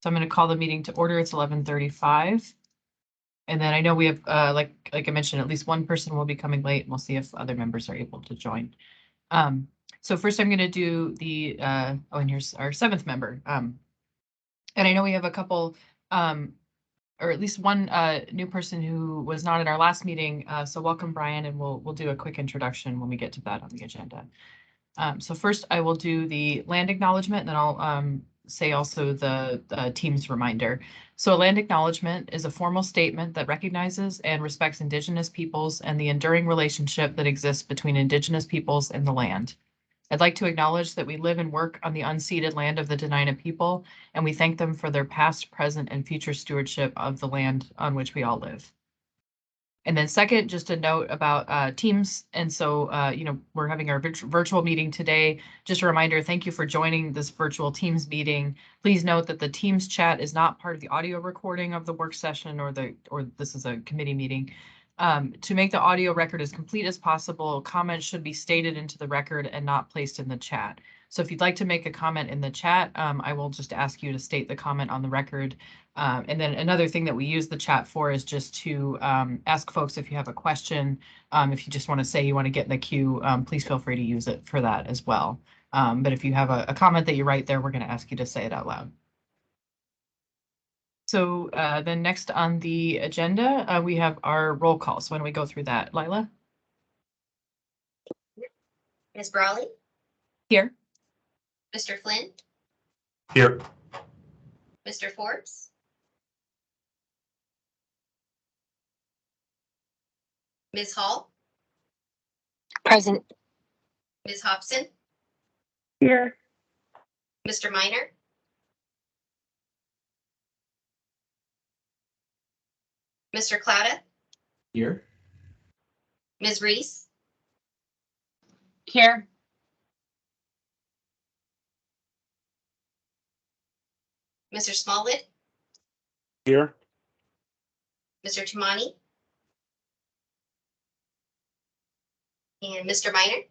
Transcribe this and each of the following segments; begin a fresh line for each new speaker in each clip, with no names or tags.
So I'm going to call the meeting to order. It's 11:35. And then I know we have, like I mentioned, at least one person will be coming late, and we'll see if other members are able to join. So first I'm going to do the, and here's our 7th member. And I know we have a couple, or at least one new person who was not at our last meeting. So welcome, Brian, and we'll do a quick introduction when we get to that on the agenda. So first I will do the land acknowledgement, and then I'll say also the team's reminder. So a land acknowledgement is a formal statement that recognizes and respects Indigenous peoples and the enduring relationship that exists between Indigenous peoples and the land. I'd like to acknowledge that we live and work on the unceded land of the Dena'ina people, and we thank them for their past, present, and future stewardship of the land on which we all live. And then second, just a note about Teams. And so, we're having our virtual meeting today. Just a reminder, thank you for joining this virtual Teams meeting. Please note that the Teams chat is not part of the audio recording of the work session or this is a committee meeting. To make the audio record as complete as possible, comments should be stated into the record and not placed in the chat. So if you'd like to make a comment in the chat, I will just ask you to state the comment on the record. And then another thing that we use the chat for is just to ask folks if you have a question. If you just want to say you want to get in the queue, please feel free to use it for that as well. But if you have a comment that you write there, we're going to ask you to say it out loud. So then next on the agenda, we have our roll call. So why don't we go through that, Lila?
Ms. Brawley?
Here.
Mr. Flynn?
Here.
Mr. Forbes? Ms. Hall?
Present.
Ms. Hobson?
Here.
Mr. Minor? Mr. Clouda?
Here.
Ms. Reese?
Here.
Mr. Smallwood?
Here.
Mr. Tumani? And Mr. Minor?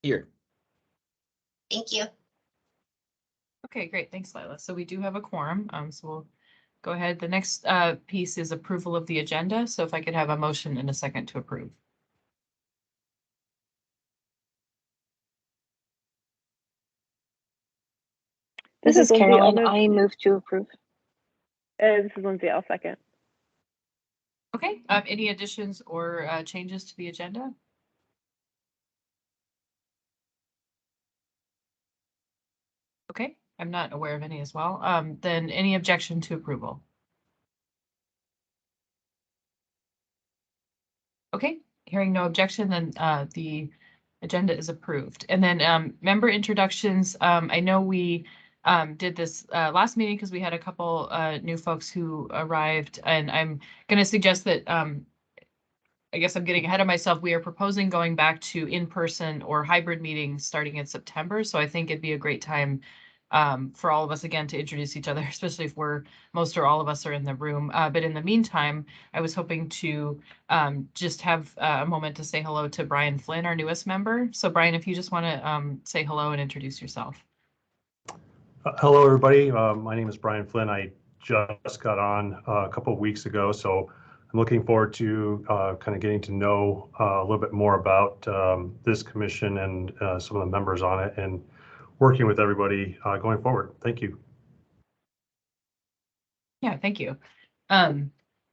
Here.
Thank you.
Okay, great. Thanks, Lila. So we do have a quorum. So we'll go ahead. The next piece is approval of the agenda. So if I could have a motion and a second to approve.
This is Carolyn. I move to approve.
This is Lindsay. I'll second.
Okay. Any additions or changes to the agenda? Okay. I'm not aware of any as well. Then any objection to approval? Okay, hearing no objection, then the agenda is approved. And then member introductions. I know we did this last meeting because we had a couple new folks who arrived, and I'm going to suggest that I guess I'm getting ahead of myself. We are proposing going back to in-person or hybrid meetings starting in September. So I think it'd be a great time for all of us again to introduce each other, especially if most or all of us are in the room. But in the meantime, I was hoping to just have a moment to say hello to Brian Flynn, our newest member. So Brian, if you just want to say hello and introduce yourself.
Hello, everybody. My name is Brian Flynn. I just got on a couple of weeks ago, so I'm looking forward to kind of getting to know a little bit more about this commission and some of the members on it, and working with everybody going forward. Thank you.
Yeah, thank you.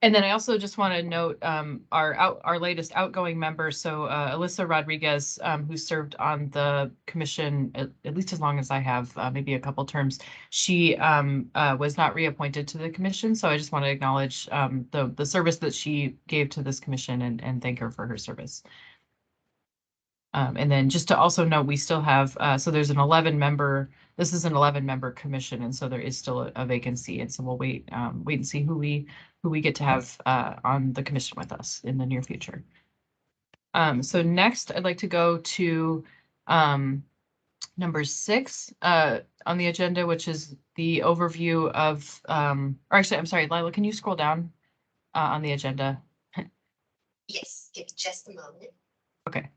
And then I also just want to note our latest outgoing member, so Alyssa Rodriguez, who served on the commission at least as long as I have, maybe a couple terms. She was not reappointed to the commission, so I just want to acknowledge the service that she gave to this commission and thank her for her service. And then just to also note, we still have, so there's an 11-member, this is an 11-member commission, and so there is still a vacancy, and so we'll wait and see who we get to have on the commission with us in the near future. So next, I'd like to go to number 6 on the agenda, which is the overview of, or actually, I'm sorry, Lila, can you scroll down on the agenda?
Yes, give me just a moment.
Okay.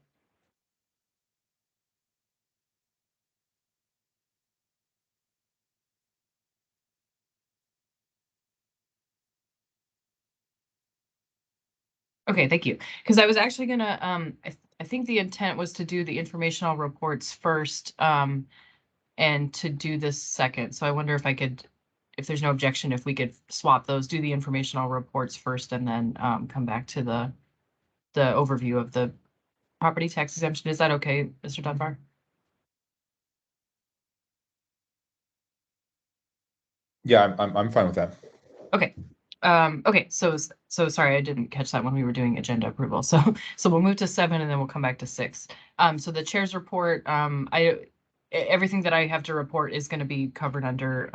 Okay, thank you. Because I was actually gonna, I think the intent was to do the informational reports first, and to do this second. So I wonder if I could, if there's no objection, if we could swap those, do the informational reports first and then come back to the overview of the property tax exemption. Is that okay, Mr. Dunbar?
Yeah, I'm fine with that.
Okay. Okay, so sorry, I didn't catch that when we were doing agenda approval. So we'll move to 7 and then we'll come back to 6. So the chair's report, everything that I have to report is going to be covered under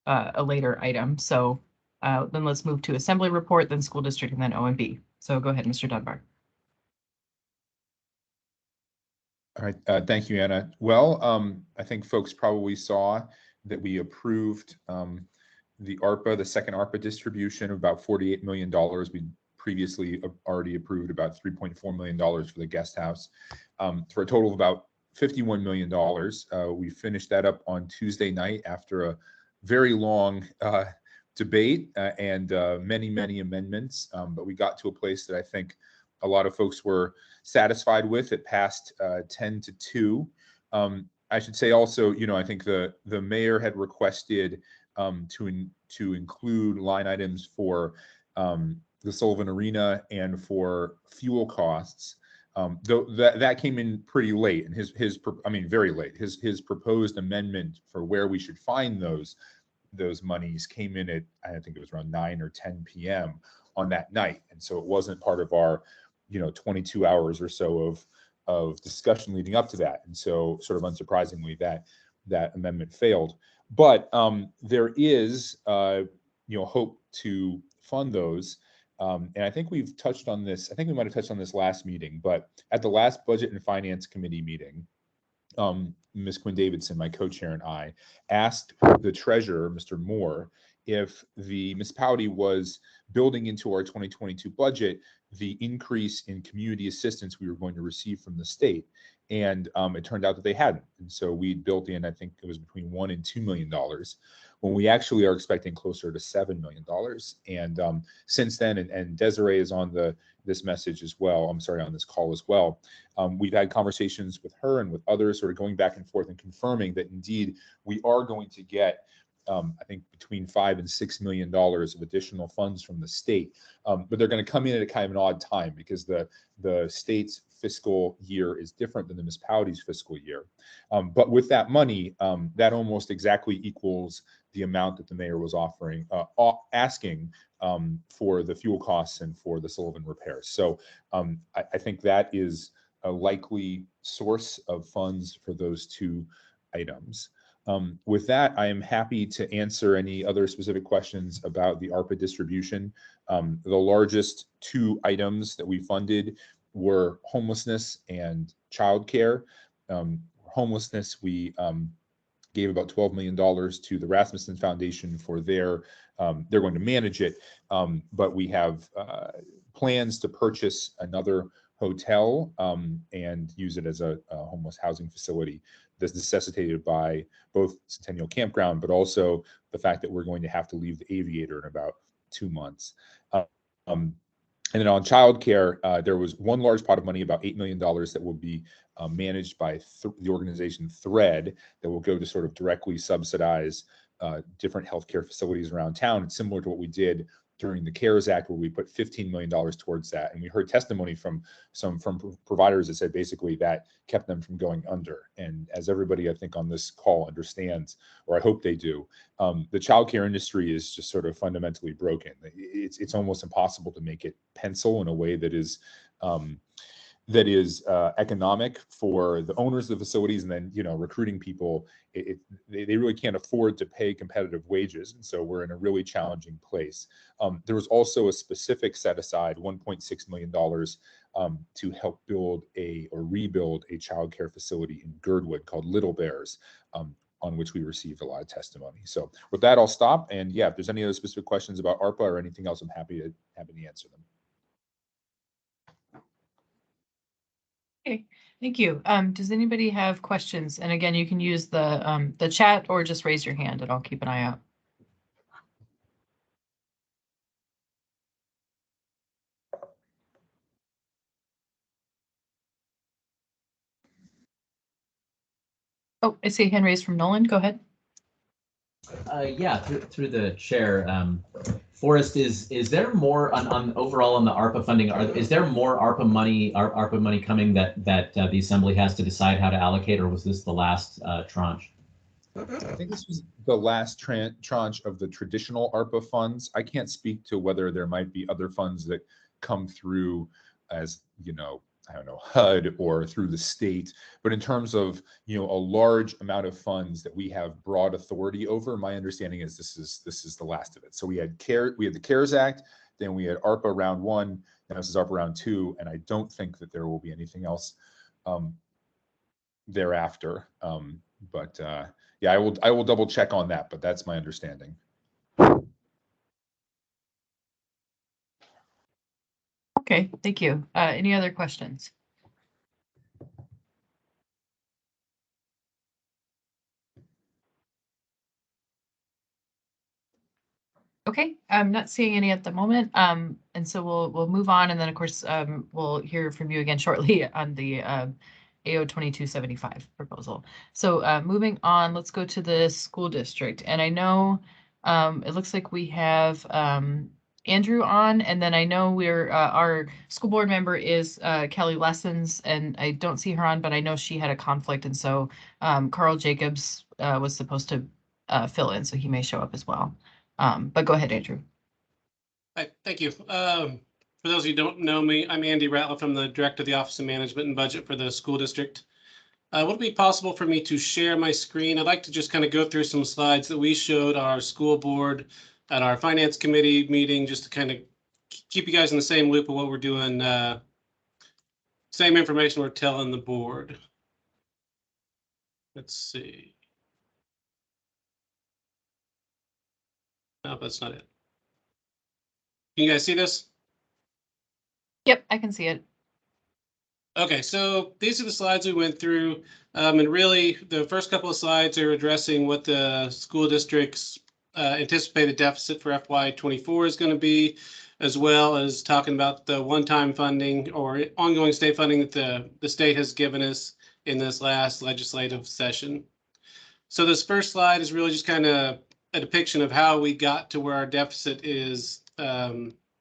a later item. So then let's move to assembly report, then school district, and then OMB. So go ahead, Mr. Dunbar.
All right, thank you, Anna. Well, I think folks probably saw that we approved the ARPA, the second ARPA distribution of about $48 million. We previously already approved about $3.4 million for the guest house, for a total of about $51 million. We finished that up on Tuesday night after a very long debate and many amendments, but we got to a place that I think a lot of folks were satisfied with. It passed 10-2. I should say also, you know, I think the mayor had requested to include line items for the Sullivan Arena and for fuel costs. Though that came in pretty late, and very late. His proposed amendment for where we should find those monies came in at, I think it was around 9 or 10 p.m. on that night, and so it wasn't part of our 22 hours or so of discussion leading up to that. And so sort of unsurprisingly that amendment failed. But there is hope to fund those. And I think we've touched on this. I think we might have touched on this last meeting, but at the last Budget and Finance Committee meeting, Ms. Quinn Davidson, my co-chair, and I asked the treasurer, Mr. Moore, if the municipality was building into our 2022 budget the increase in community assistance we were going to receive from the state. And it turned out that they hadn't. And so we built in, I think it was between $1 and $2 million, when we actually are expecting closer to $7 million. And since then, and Desiree is on this message as well, on this call as well, we've had conversations with her and with others, sort of going back and forth and confirming that indeed we are going to get I think between $5 and $6 million of additional funds from the state, but they're going to come in at a kind of an odd time because the state's fiscal year is different than the municipality's fiscal year. But with that money, that almost exactly equals the amount that the mayor was asking for the fuel costs and for the Sullivan repairs. So I think that is a likely source of funds for those two items. With that, I am happy to answer any other specific questions about the ARPA distribution. The largest two items that we funded were homelessness and childcare. Homelessness, we gave about $12 million to the Rasmussen Foundation for they're going to manage it, but we have plans to purchase another hotel and use it as a homeless housing facility that's necessitated by both Centennial Campground, but also the fact that we're going to have to leave the Aviator in about 2 months. And then on childcare, there was one large pot of money, about $8 million, that will be managed by the organization Thread, that will go to sort of directly subsidize different healthcare facilities around town. It's similar to what we did during the CARES Act, where we put $15 million towards that. And we heard testimony from providers that said basically that kept them from going under. And as everybody, I think, on this call understands, or I hope they do, the childcare industry is just sort of fundamentally broken. It's almost impossible to make it pencil in a way that is economic for the owners of the facilities, and then recruiting people. They really can't afford to pay competitive wages, and so we're in a really challenging place. There was also a specific set aside, $1.6 million, to help build or rebuild a child care facility in Girdwood called Little Bears, on which we received a lot of testimony. So with that, I'll stop. And yeah, if there's any other specific questions about ARPA or anything else, I'm happy to answer them.
Okay, thank you. Does anybody have questions? And again, you can use the chat or just raise your hand and I'll keep an eye out. Oh, I see a hand raised from Nolan. Go ahead.
Yeah, through the chair, Forrest, is there more on overall on the ARPA funding? Is there more ARPA money coming that the assembly has to decide how to allocate, or was this the last tranche?
I think this was the last tranche of the traditional ARPA funds. I can't speak to whether there might be other funds that come through as, you know, I don't know, HUD or through the state. But in terms of, you know, a large amount of funds that we have broad authority over, my understanding is this is the last of it. So we had the CARES Act, then we had ARPA round 1, now this is ARPA round 2, and I don't think that there will be anything else thereafter. Yeah, I will double check on that, but that's my understanding.
Okay, thank you. Any other questions? Okay, I'm not seeing any at the moment. And so we'll move on, and then of course we'll hear from you again shortly on the AO 2275 proposal. So moving on, let's go to the school district. And I know it looks like we have Andrew on, and then I know we're our school board member is Kelly Lessons, and I don't see her on, but I know she had a conflict, and so Carl Jacobs was supposed to fill in, so he may show up as well. But go ahead, Andrew.
Hi, thank you. For those of you who don't know me, I'm Andy Ratliff. I'm the Director of the Office of Management and Budget for the school district. Would it be possible for me to share my screen? I'd like to just kind of go through some slides that we showed our school board at our finance committee meeting, just to kind of keep you guys in the same loop of what we're doing. Same information we're telling the board. Let's see. No, that's not it. Can you guys see this?
Yep, I can see it.
Okay, so these are the slides we went through, and really the first couple of slides are addressing what the school district's anticipated deficit for FY24 is going to be, as well as talking about the one-time funding or ongoing state funding that the state has given us in this last legislative session. So this first slide is really just kind of a depiction of how we got to where our deficit is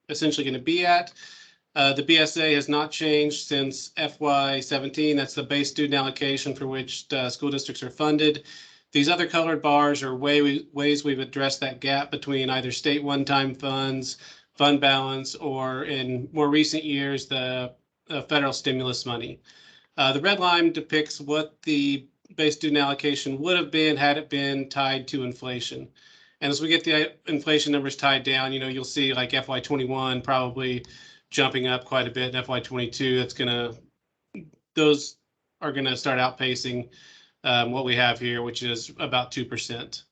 essentially going to be at. The BSA has not changed since FY17. That's the base student allocation for which school districts are funded. These other colored bars are ways we've addressed that gap between either state one-time funds, fund balance, or in more recent years, the federal stimulus money. The red line depicts what the base student allocation would have been had it been tied to inflation. And as we get the inflation numbers tied down, you know, you'll see like FY21 probably jumping up quite a bit. In FY22, those are gonna start outpacing what we have here, which is about 2%.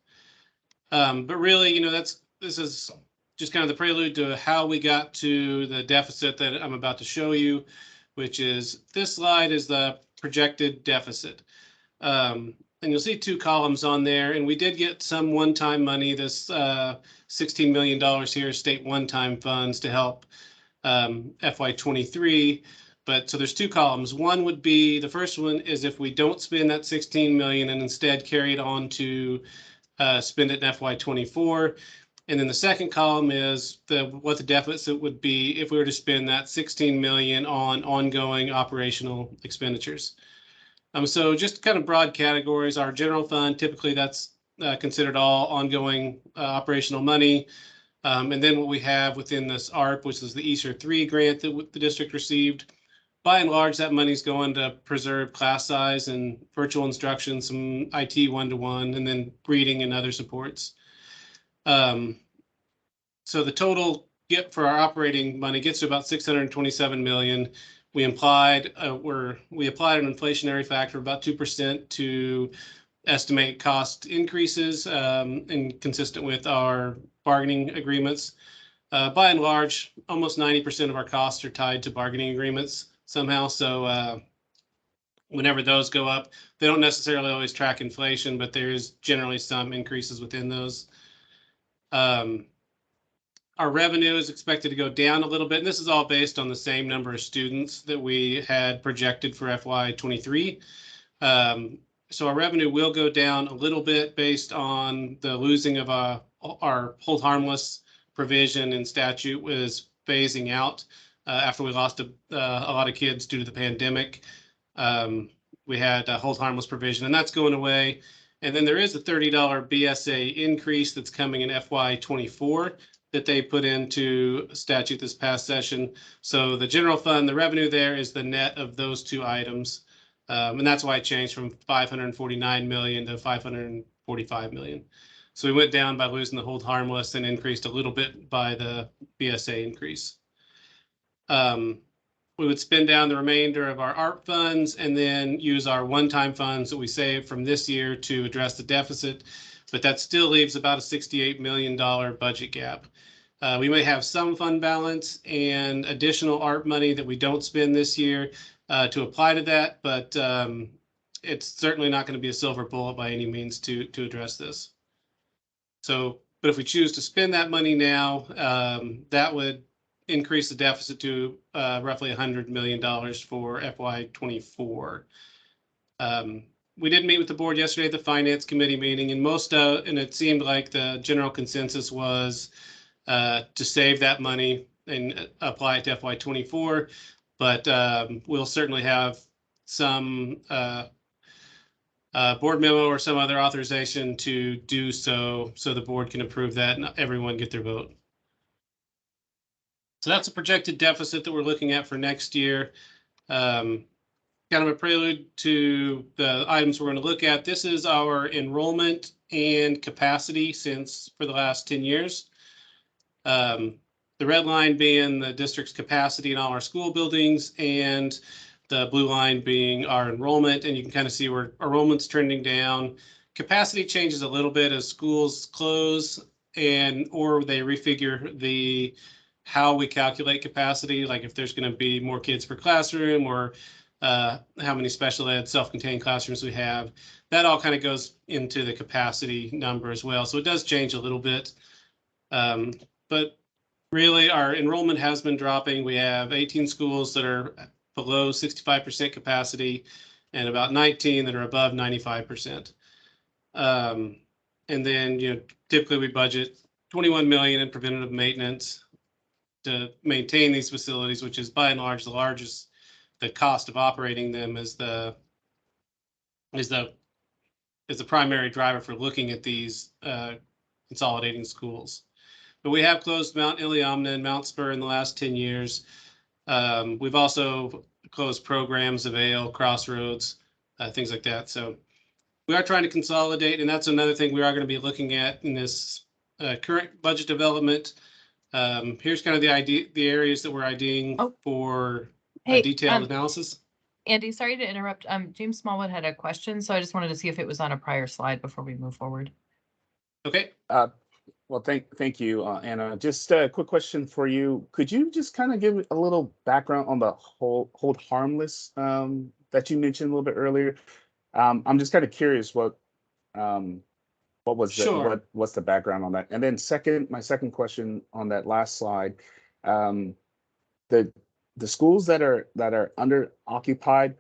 But really, you know, this is just kind of the prelude to how we got to the deficit that I'm about to show you, which is this slide is the projected deficit. And you'll see two columns on there, and we did get some one-time money, this $16 million here, state one-time funds to help FY23. But so there's two columns. One would be, the first one is if we don't spend that 16 million and instead carry it on to spend it in FY24. And then the second column is what the deficit would be if we were to spend that 16 million on ongoing operational expenditures. So just kind of broad categories. Our general fund, typically that's considered all ongoing operational money. And then what we have within this ARP, which is the ESER 3 grant that the district received, by and large, that money's going to preserve class size and virtual instruction, some IT one-to-one, and then reading and other supports. So the total for our operating money gets to about 627 million. We applied an inflationary factor of about 2% to estimate cost increases and consistent with our bargaining agreements. By and large, almost 90% of our costs are tied to bargaining agreements somehow. So whenever those go up, they don't necessarily always track inflation, but there is generally some increases within those. Our revenue is expected to go down a little bit, and this is all based on the same number of students that we had projected for FY23. So our revenue will go down a little bit based on the losing of our hold harmless provision and statute was phasing out after we lost a lot of kids due to the pandemic. We had a hold harmless provision, and that's going away. And then there is a $30 BSA increase that's coming in FY24 that they put into statute this past session. So the general fund, the revenue there is the net of those two items. And that's why it changed from 549 million to 545 million. So we went down by losing the hold harmless and increased a little bit by the BSA increase. We would spend down the remainder of our ARP funds and then use our one-time funds that we saved from this year to address the deficit. But that still leaves about a $68 million budget gap. We may have some fund balance and additional ARP money that we don't spend this year to apply to that, but it's certainly not going to be a silver bullet by any means to address this. So, but if we choose to spend that money now, that would increase the deficit to roughly $100 million for FY24. We did meet with the board yesterday at the finance committee meeting, and and it seemed like the general consensus was to save that money and apply it to FY24. But we'll certainly have some board memo or some other authorization to do so the board can approve that and everyone get their vote. So that's a projected deficit that we're looking at for next year. Kind of a prelude to the items we're going to look at. This is our enrollment and capacity for the last 10 years. The red line being the district's capacity in all our school buildings and the blue line being our enrollment. And you can kind of see where enrollment's trending down. Capacity changes a little bit as schools close or they refigure how we calculate capacity, like if there's going to be more kids per classroom or how many special ed self-contained classrooms we have. That all kind of goes into the capacity number as well. So it does change a little bit. But really our enrollment has been dropping. We have 18 schools that are below 65% capacity and about 19 that are above 95%. And then, typically we budget 21 million in preventative maintenance to maintain these facilities, which is by and large the largest. The cost of operating them is the primary driver for looking at these consolidating schools. But we have closed Mount Iliamna and Mount Spur in the last 10 years. We've also closed programs of Ale, Crossroads, things like that. So we are trying to consolidate, and that's another thing we are going to be looking at in this current budget development. Here's kind of the areas that we're IDing for detailed analysis.
Andy, sorry to interrupt. James Smallwood had a question, so I just wanted to see if it was on a prior slide before we move forward.
Okay.
Well, thank you, Anna. Just a quick question for you. Could you just kind of give a little background on the hold harmless that you mentioned a little bit earlier? I'm just kind of curious what was what's the background on that? And then my second question on that last slide, the schools that are under occupied,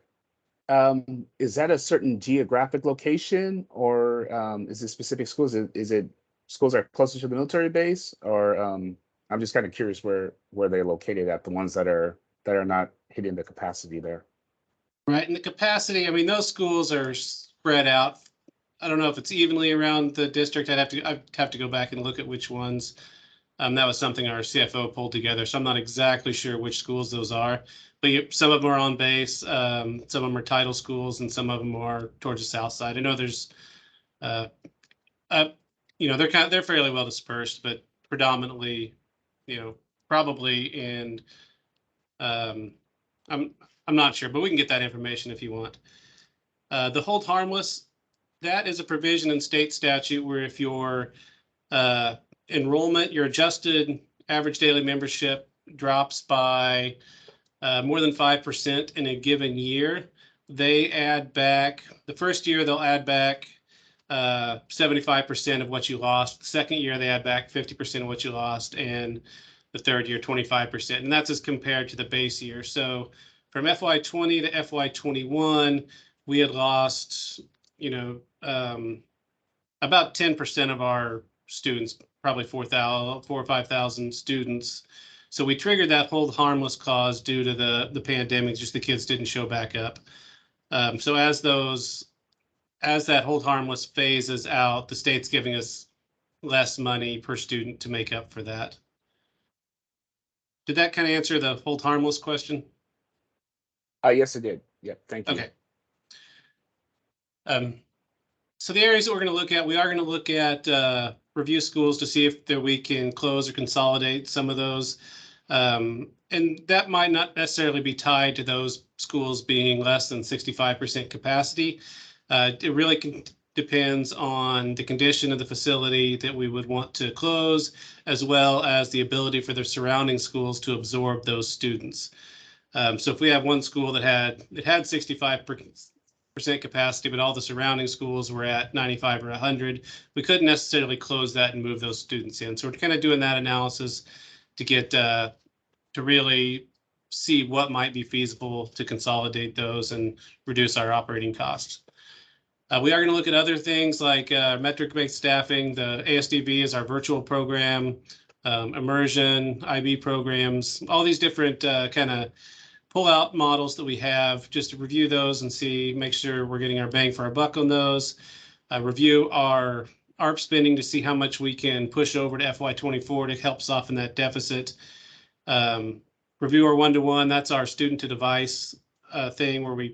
is that a certain geographic location or is it specific schools? Is it schools that are closer to the military base, or I'm just kind of curious where they're located at, the ones that are not hitting the capacity there.
Right, and the capacity, I mean, those schools are spread out. I don't know if it's evenly around the district. I'd have to go back and look at which ones. That was something our CFO pulled together, so I'm not exactly sure which schools those are. But some of them are on base, some of them are title schools, and some of them are towards the south side. I know there's, they're fairly well dispersed, but predominantly, probably in. I'm not sure, but we can get that information if you want. The hold harmless, that is a provision in state statute where if your enrollment, your adjusted average daily membership drops by more than 5% in a given year, they add back, the first year they'll add back 75% of what you lost. The second year they add back 50% of what you lost, and the third year 25%. And that's as compared to the base year. So from FY20 to FY21, we had lost about 10% of our students, probably 4,000 or 5,000 students. So we triggered that hold harmless clause due to the pandemic, just the kids didn't show back up. So as that hold harmless phases out, the state's giving us less money per student to make up for that. Did that kind of answer the hold harmless question?
Yes, it did. Yeah, thank you.
Okay. So the areas that we're going to look at, we are going to look at review schools to see if we can close or consolidate some of those. And that might not necessarily be tied to those schools being less than 65% capacity. It really depends on the condition of the facility that we would want to close, as well as the ability for the surrounding schools to absorb those students. So if we have one school that had 65% capacity, but all the surrounding schools were at 95 or 100, we couldn't necessarily close that and move those students in. So we're kind of doing that analysis to get to really see what might be feasible to consolidate those and reduce our operating costs. We are going to look at other things like metric-based staffing. The ASDB is our virtual program, immersion, IB programs, all these different kind of pull-out models that we have, just to review those and make sure we're getting our bang for our buck on those. Review our ARP spending to see how much we can push over to FY24 to help soften that deficit. Review our one-to-one, that's our student-to-device thing where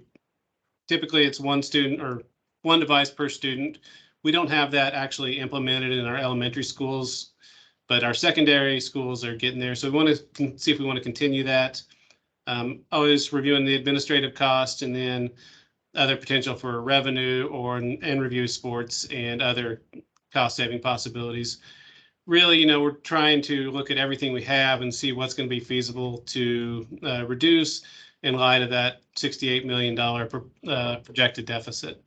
typically it's one student or one device per student. We don't have that actually implemented in our elementary schools, but our secondary schools are getting there. So we want to see if we want to continue that. Always reviewing the administrative cost and then other potential for revenue and review sports and other cost saving possibilities. Really, we're trying to look at everything we have and see what's going to be feasible to reduce in light of that $68 million projected deficit.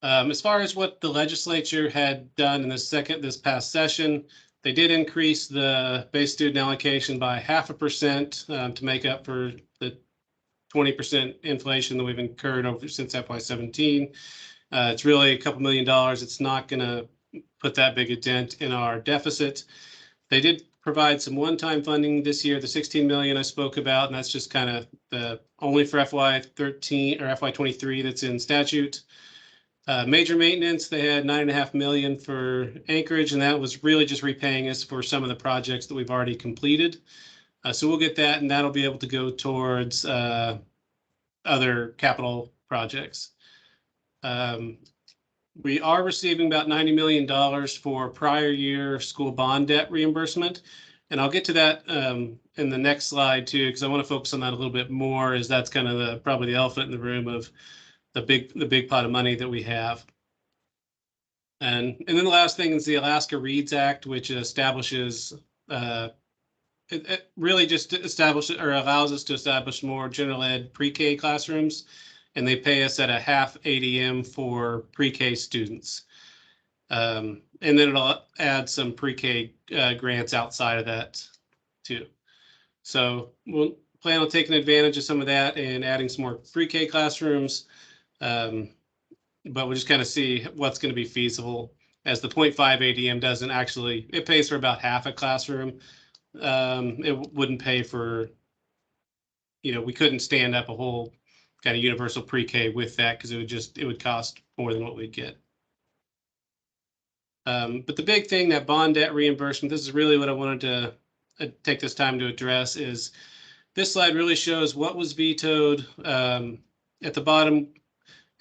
As far as what the legislature had done in this past session, they did increase the base student allocation by 0.5% to make up for the 20% inflation that we've incurred since FY17. It's really a couple $1 million. It's not going to put that big a dent in our deficit. They did provide some one-time funding this year, the $16 million I spoke about, and that's just kind of only for FY13 or FY23 that's in statute. Major maintenance, they had $9.5 million for Anchorage, and that was really just repaying us for some of the projects that we've already completed. So we'll get that, and that'll be able to go towards other capital projects. We are receiving about $90 million for prior year school bond debt reimbursement. And I'll get to that in the next slide too, because I want to focus on that a little bit more, as that's kind of probably the elephant in the room of the big pot of money that we have. And then the last thing is the Alaska Reads Act, which establishes it really just establishes or allows us to establish more general ed pre-K classrooms, and they pay us at a half ADM for pre-K students. And then it'll add some pre-K grants outside of that too. So we'll plan on taking advantage of some of that and adding some more pre-K classrooms. But we'll just kind of see what's going to be feasible, as the 0.5 ADM doesn't actually, it pays for about half a classroom. It wouldn't pay for, we couldn't stand up a whole kind of universal pre-K with that, because it would cost more than what we'd get. But the big thing, that bond debt reimbursement, this is really what I wanted to take this time to address, is this slide really shows what was vetoed at the bottom,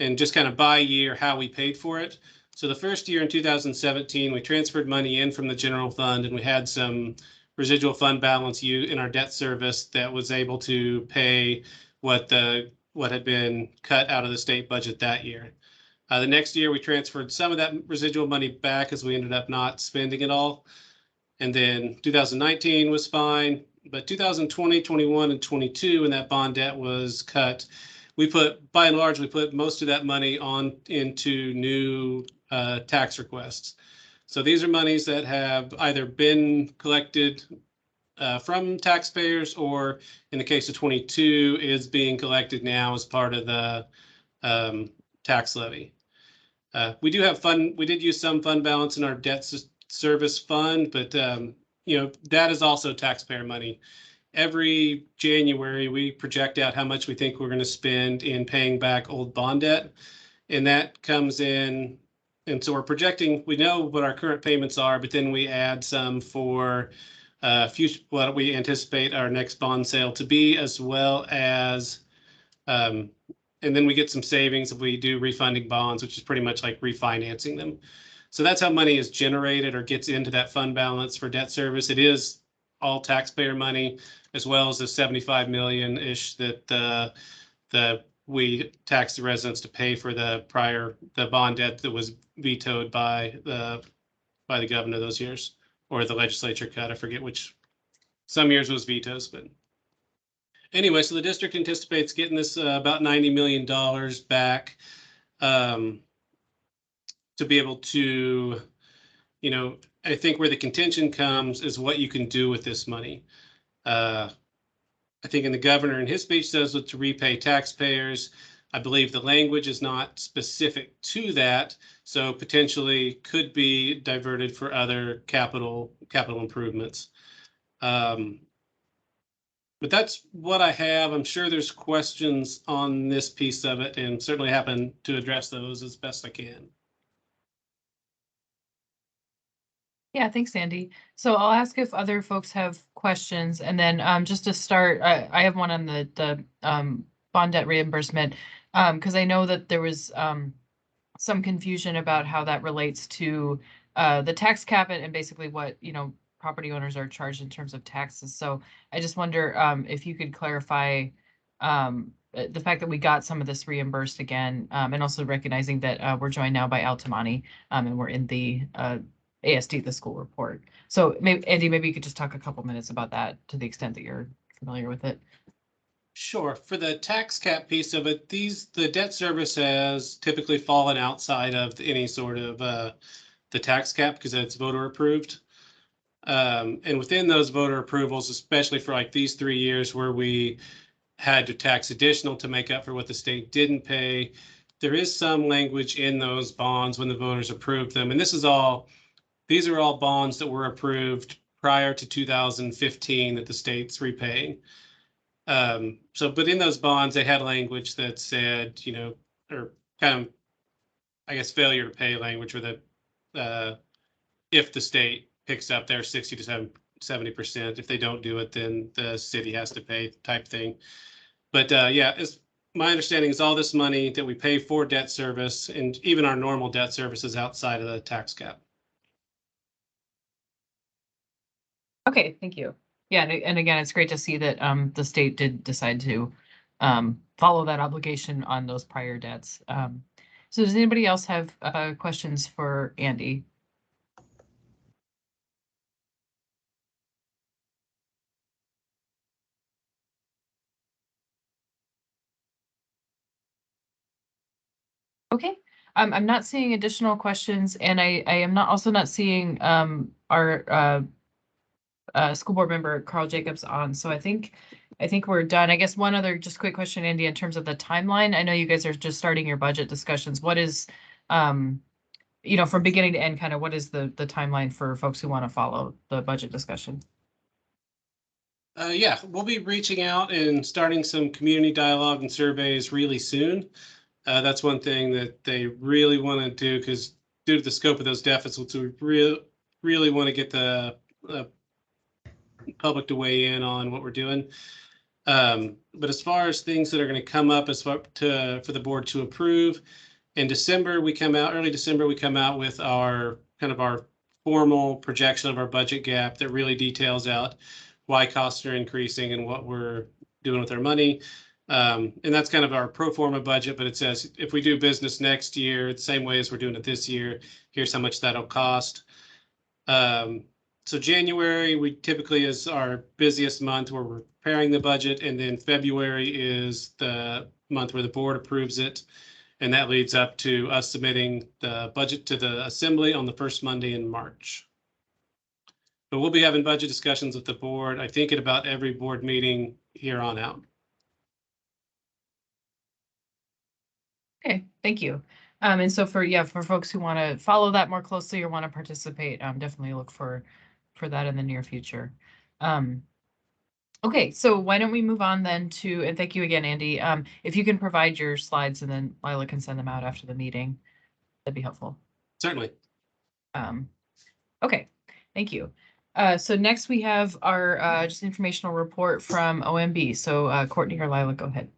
and just kind of by year how we paid for it. So the first year in 2017, we transferred money in from the general fund, and we had some residual fund balance in our debt service that was able to pay what had been cut out of the state budget that year. The next year, we transferred some of that residual money back, as we ended up not spending it all. And then 2019 was fine, but 2020, 21, and 22, when that bond debt was cut, by and large, we put most of that money into new tax requests. So these are monies that have either been collected from taxpayers, or in the case of 22, is being collected now as part of the tax levy. We do have we did use some fund balance in our debt service fund, but that is also taxpayer money. Every January, we project out how much we think we're going to spend in paying back old bond debt. And that comes in. And so we're projecting, we know what our current payments are, but then we add some for future, what we anticipate our next bond sale to be, as well as, and then we get some savings if we do refunding bonds, which is pretty much like refinancing them. So that's how money is generated or gets into that fund balance for debt service. It is all taxpayer money, as well as the 75 million-ish that we tax the residents to pay for the bond debt that was vetoed by the governor those years, or the legislature cut. I forget which. Some years was vetoes, but anyway, so the district anticipates getting this about $90 million back to be able to, I think where the contention comes is what you can do with this money. I think in the governor in his speech says to repay taxpayers. I believe the language is not specific to that, so potentially could be diverted for other capital improvements. But that's what I have. I'm sure there's questions on this piece of it, and certainly happen to address those as best I can.
Yeah, thanks, Andy. So I'll ask if other folks have questions, and then just to start, I have one on the bond debt reimbursement, because I know that there was some confusion about how that relates to the tax cap and basically what property owners are charged in terms of taxes. So I just wonder if you could clarify the fact that we got some of this reimbursed again, and also recognizing that we're joined now by Altamani, and we're in the ASD, the school report. So maybe, Andy, maybe you could just talk a couple minutes about that to the extent that you're familiar with it.
Sure. For the tax cap piece of it, the debt service has typically fallen outside of any sort of the tax cap because it's voter approved. And within those voter approvals, especially for like these 3 years where we had to tax additional to make up for what the state didn't pay, there is some language in those bonds when the voters approved them. And these are all bonds that were approved prior to 2015 that the state's repaying. But in those bonds, they had language that said, or kind of, I guess, failure to pay language, or that if the state picks up their 60 to 70%, if they don't do it, then the city has to pay type thing. But yeah, my understanding is all this money that we pay for debt service and even our normal debt service is outside of the tax cap.
Okay, thank you. Yeah, and again, it's great to see that the state did decide to follow that obligation on those prior debts. So does anybody else have questions for Andy? Okay, I'm not seeing additional questions, and I am also not seeing our school board member Carl Jacobs on. So I think we're done. I guess one other just quick question, Andy, in terms of the timeline. I know you guys are just starting your budget discussions. What is, from beginning to end, kind of what is the timeline for folks who want to follow the budget discussion?
Yeah, we'll be reaching out and starting some community dialogue and surveys really soon. That's one thing that they really want to do, because due to the scope of those deficits, we really want to get the public to weigh in on what we're doing. But as far as things that are going to come up for the board to approve, in December, early December, we come out with our formal projection of our budget gap that really details out why costs are increasing and what we're doing with our money. And that's kind of our pro forma budget, but it says if we do business next year, the same way as we're doing it this year, here's how much that'll cost. So January, we typically is our busiest month where we're preparing the budget, and then February is the month where the board approves it. And that leads up to us submitting the budget to the assembly on the first Monday in March. But we'll be having budget discussions with the board, I think, at about every board meeting here on out.
Okay, thank you. And so for folks who want to follow that more closely or want to participate, definitely look for that in the near future. Okay, so why don't we move on then to, and thank you again, Andy. If you can provide your slides and then Lila can send them out after the meeting, that'd be helpful.
Certainly.
Okay, thank you. So next we have our just informational report from OMB. So Courtney or Lila, go ahead.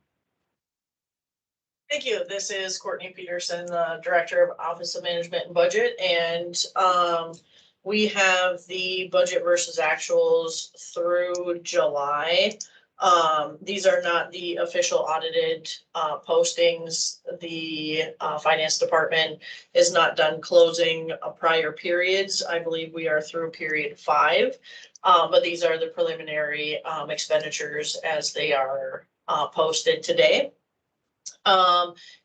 Thank you. This is Courtney Peterson, the Director of Office of Management and Budget, and we have the budget versus actuals through July. These are not the official audited postings. The finance department is not done closing prior periods. I believe we are through period 5, but these are the preliminary expenditures as they are posted today.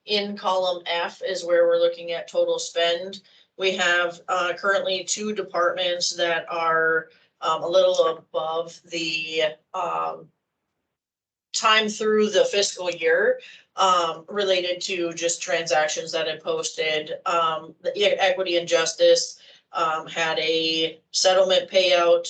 In column F is where we're looking at total spend. We have currently 2 departments that are a little above the time through the fiscal year related to just transactions that I posted. The Equity and Justice had a settlement payout,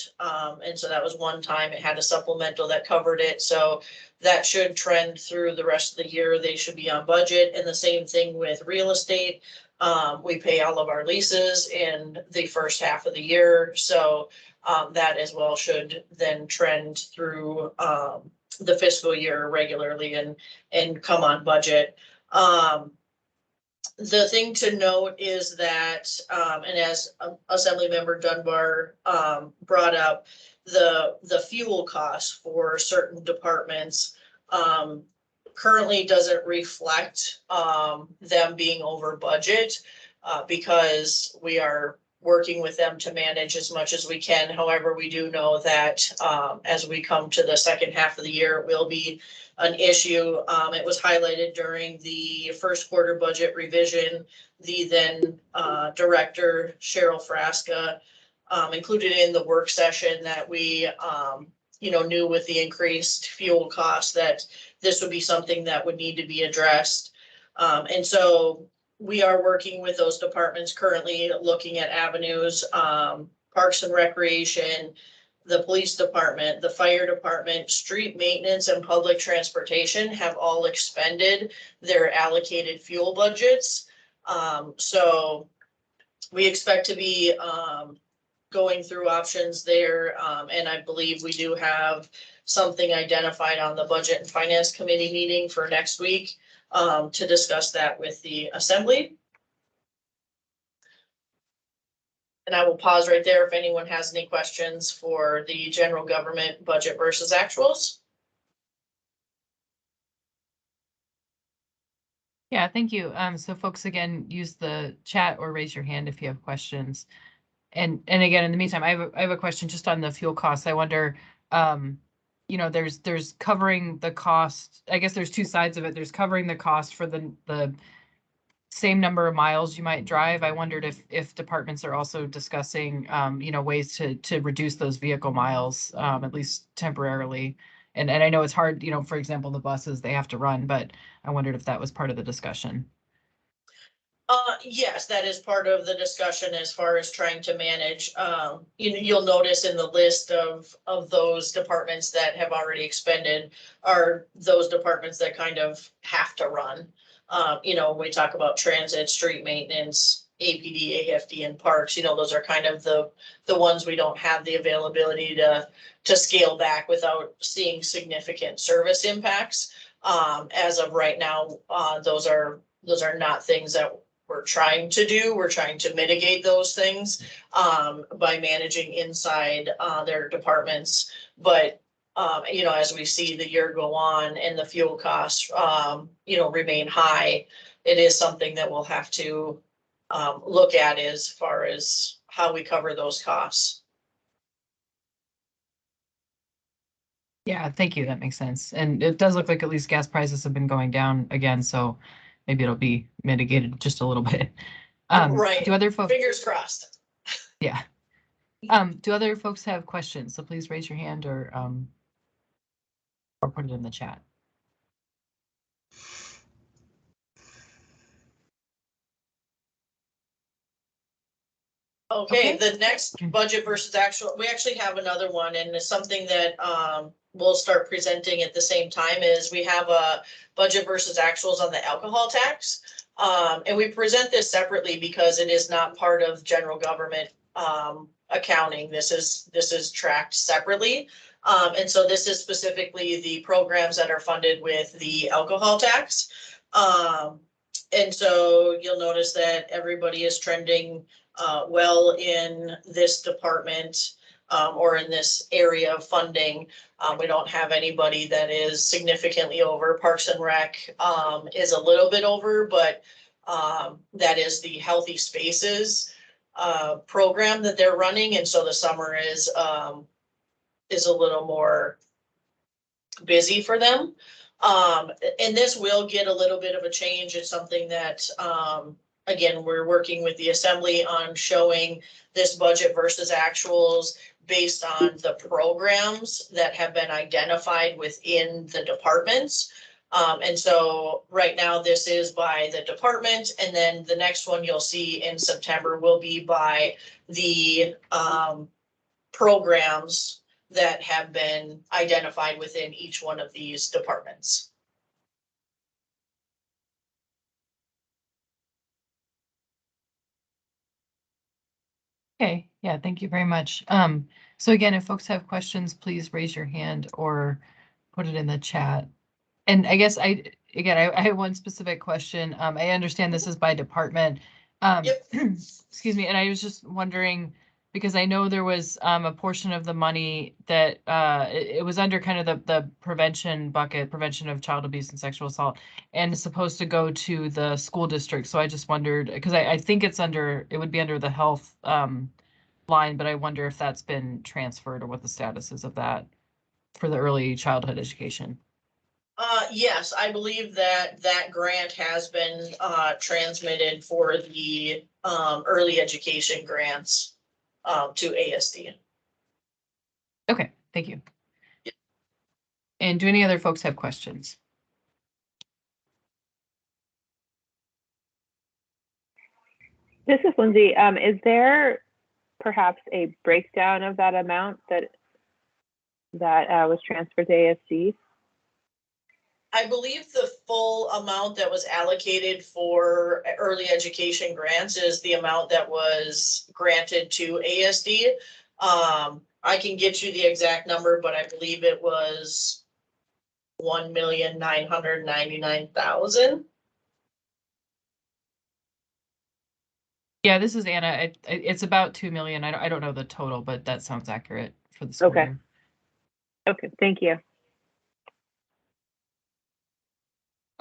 and so that was one time. It had a supplemental that covered it, so that should trend through the rest of the year. They should be on budget. And the same thing with real estate. We pay all of our leases in the first half of the year, so that as well should then trend through the fiscal year regularly and come on budget. The thing to note is that, and as Assemblymember Dunbar brought up, the fuel costs for certain departments currently doesn't reflect them being over budget because we are working with them to manage as much as we can. However, we do know that as we come to the second half of the year, it will be an issue. It was highlighted during the first quarter budget revision. The then director, Cheryl Frasca, included in the work session that we knew with the increased fuel costs that this would be something that would need to be addressed. And so we are working with those departments currently, looking at avenues, Parks and Recreation, the police department, the fire department, street maintenance, and public transportation have all expended their allocated fuel budgets. So we expect to be going through options there. And I believe we do have something identified on the Budget and Finance Committee meeting for next week to discuss that with the Assembly. And I will pause right there if anyone has any questions for the general government budget versus actuals.
Yeah, thank you. So folks, again, use the chat or raise your hand if you have questions. And again, in the meantime, I have a question just on the fuel costs. I wonder, there's covering the cost. I guess there's 2 sides of it. There's covering the cost for the same number of miles you might drive. I wondered if departments are also discussing, ways to reduce those vehicle miles, at least temporarily. And I know it's hard, for example, the buses, they have to run, but I wondered if that was part of the discussion.
Yes, that is part of the discussion as far as trying to manage. You'll notice in the list of those departments that have already expended are those departments that kind of have to run. We talk about transit, street maintenance, APD, AFD, and parks. Those are kind of the ones we don't have the availability to scale back without seeing significant service impacts. As of right now, those are not things that we're trying to do. We're trying to mitigate those things by managing inside their departments. But as we see the year go on and the fuel costs, remain high, it is something that we'll have to look at as far as how we cover those costs.
Yeah, thank you. That makes sense. And it does look like at least gas prices have been going down again, so maybe it'll be mitigated just a little bit.
Right.
Do other folks?
Fingers crossed.
Yeah. Do other folks have questions? So please raise your hand or put it in the chat.
Okay,
Okay.
the next budget versus actual, we actually have another one, and it's something that we'll start presenting at the same time. Is we have a budget versus actuals on the alcohol tax. And we present this separately because it is not part of general government accounting. This is tracked separately. And so this is specifically the programs that are funded with the alcohol tax. And so you'll notice that everybody is trending well in this department or in this area of funding. We don't have anybody that is significantly over. Parks and Rec is a little bit over, but that is the Healthy Spaces program that they're running. And so the summer is a little more busy for them. And this will get a little bit of a change. It's something that, again, we're working with the assembly on showing this budget versus actuals based on the programs that have been identified within the departments. And so right now this is by the department, and then the next one you'll see in September will be by the programs that have been identified within each one of these departments.
Okay, yeah, thank you very much. So again, if folks have questions, please raise your hand or put it in the chat. And I guess I have one specific question. I understand this is by department.
Yep.
Excuse me, and I was just wondering, because I know there was a portion of the money that it was under kind of the prevention bucket, prevention of child abuse and sexual assault, and it's supposed to go to the school district. So I just wondered, because I think it would be under the health line, but I wonder if that's been transferred or what the status is of that for the early childhood education.
Yes, I believe that grant has been transmitted for the early education grants to ASD.
Okay, thank you. And do any other folks have questions?
This is Lindsay. Is there perhaps a breakdown of that amount that was transferred to ASD?
I believe the full amount that was allocated for early education grants is the amount that was granted to ASD. I can get you the exact number, but I believe it was $1,999,000.
Yeah, this is Anna. It's about 2 million. I don't know the total, but that sounds accurate for the school year.
Okay, thank you.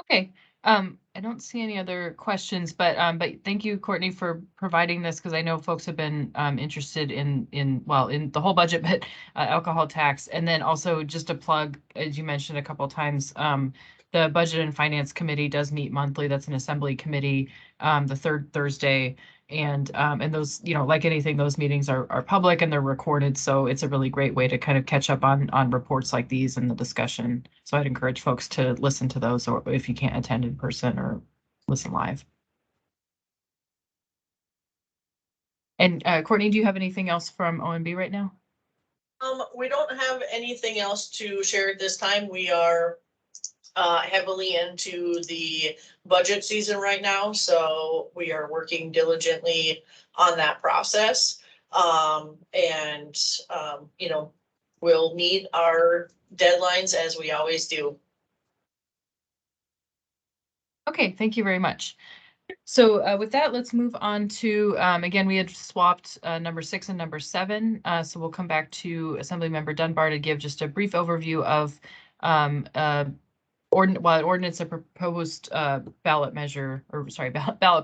Okay, I don't see any other questions, but thank you, Courtney, for providing this, because I know folks have been interested in the whole budget, but alcohol tax, and then also just a plug, as you mentioned a couple of times, the Budget and Finance Committee does meet monthly. That's an assembly committee, the third Thursday. And those, like anything, those meetings are public and they're recorded. So it's a really great way to kind of catch up on reports like these and the discussion. So I'd encourage folks to listen to those, or if you can't attend in person, or listen live. And Courtney, do you have anything else from OMB right now?
We don't have anything else to share at this time. We are heavily into the budget season right now, so we are working diligently on that process. We'll meet our deadlines as we always do.
Okay, thank you very much. So with that, let's move on to, again, we had swapped number 6 and number 7. So we'll come back to Assemblymember Dunbar to give just a brief overview of ordinance, a proposed ballot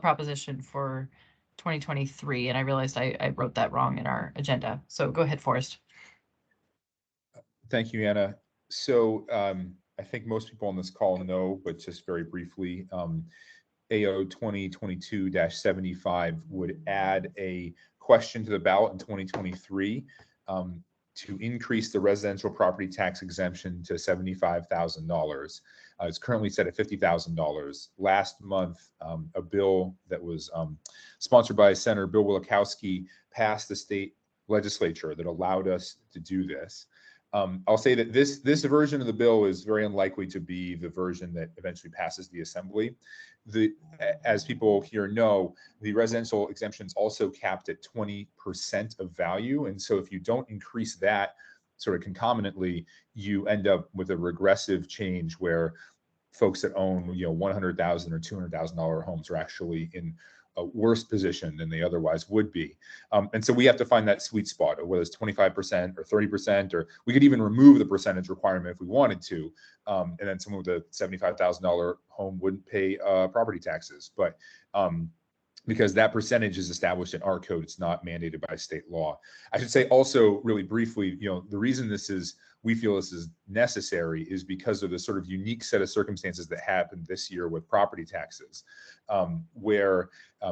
proposition for 2023. And I realized I wrote that wrong in our agenda. So go ahead, Forrest.
Thank you, Anna. So I think most people on this call know, but just very briefly, AO 2022-75 would add a question to the ballot in 2023 to increase the residential property tax exemption to $75,000. It's currently set at $50,000. Last month, a bill that was sponsored by Senator Bill Wielechowski passed the state legislature that allowed us to do this. I'll say that this version of the bill is very unlikely to be the version that eventually passes the assembly. As people here know, the residential exemption is also capped at 20% of value. And so if you don't increase that sort of concomitantly, you end up with a regressive change where folks that own, $100,000 or $200,000 homes are actually in a worse position than they otherwise would be. And so we have to find that sweet spot of whether it's 25% or 30%, or we could even remove the percentage requirement if we wanted to. And then someone with a $75,000 home wouldn't pay property taxes. But because that percentage is established in our code, it's not mandated by state law. I should say also really briefly, the reason we feel this is necessary is because of the sort of unique set of circumstances that happened this year with property taxes, where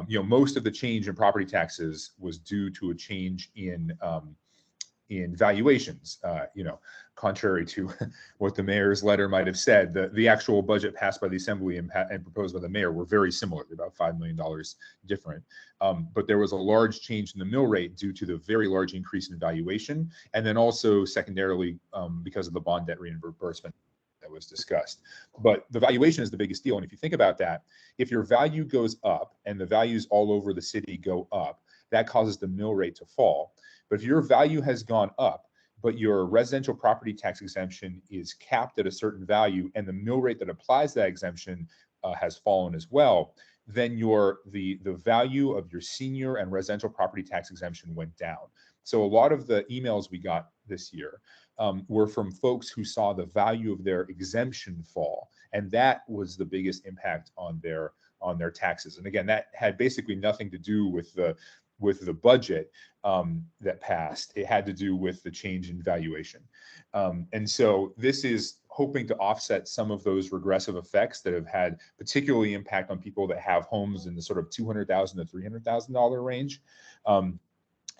most of the change in property taxes was due to a change in valuations. Contrary to what the mayor's letter might have said, the actual budget passed by the assembly and proposed by the mayor were very similar, about $5 million different. But there was a large change in the mill rate due to the very large increase in valuation, and then also secondarily because of the bond debt reimbursement that was discussed. But the valuation is the biggest deal. And if you think about that, if your value goes up and the values all over the city go up, that causes the mill rate to fall. But if your value has gone up, but your residential property tax exemption is capped at a certain value and the mill rate that applies that exemption has fallen as well, then the value of your senior and residential property tax exemption went down. So a lot of the emails we got this year were from folks who saw the value of their exemption fall, and that was the biggest impact on their taxes. And again, that had basically nothing to do with the budget that passed. It had to do with the change in valuation. And so this is hoping to offset some of those regressive effects that have had particularly impact on people that have homes in the sort of $200,000 to $300,000 range,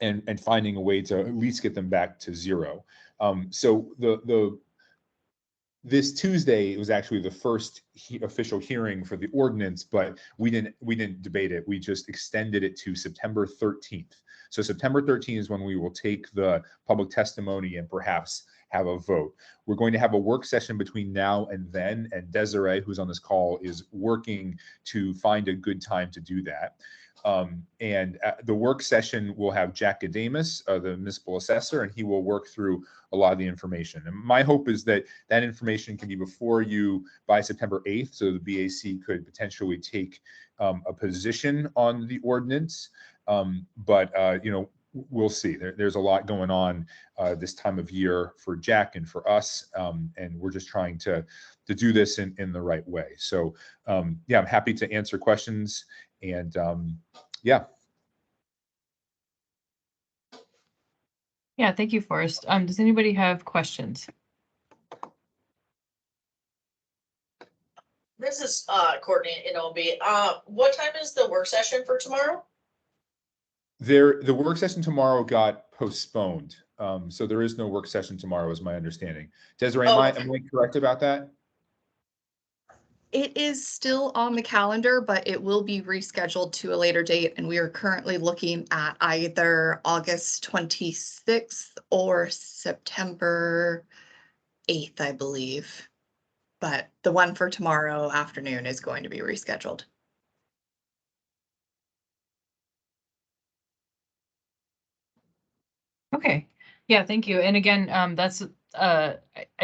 and finding a way to at least get them back to zero. So this Tuesday, it was actually the first official hearing for the ordinance, but we didn't debate it. We just extended it to September 13th. So September 13th is when we will take the public testimony and perhaps have a vote. We're going to have a work session between now and then, and Desiree, who's on this call, is working to find a good time to do that. The work session will have Jack Adamus, the municipal assessor, and he will work through a lot of the information. And my hope is that that information can be before you by September 8th, so the BAC could potentially take a position on the ordinance. We'll see. There's a lot going on this time of year for Jack and for us, and we're just trying to do this in the right way. So I'm happy to answer questions. And
Yeah, thank you, Forrest. Does anybody have questions?
This is Courtney in OB. What time is the work session for tomorrow?
The work session tomorrow got postponed. So there is no work session tomorrow, is my understanding. Desiree, am I correct about that?
It is still on the calendar, but it will be rescheduled to a later date. And we are currently looking at either August 26th or September 8th, I believe. But the one for tomorrow afternoon is going to be rescheduled.
Okay. Yeah, thank you. And again, that's I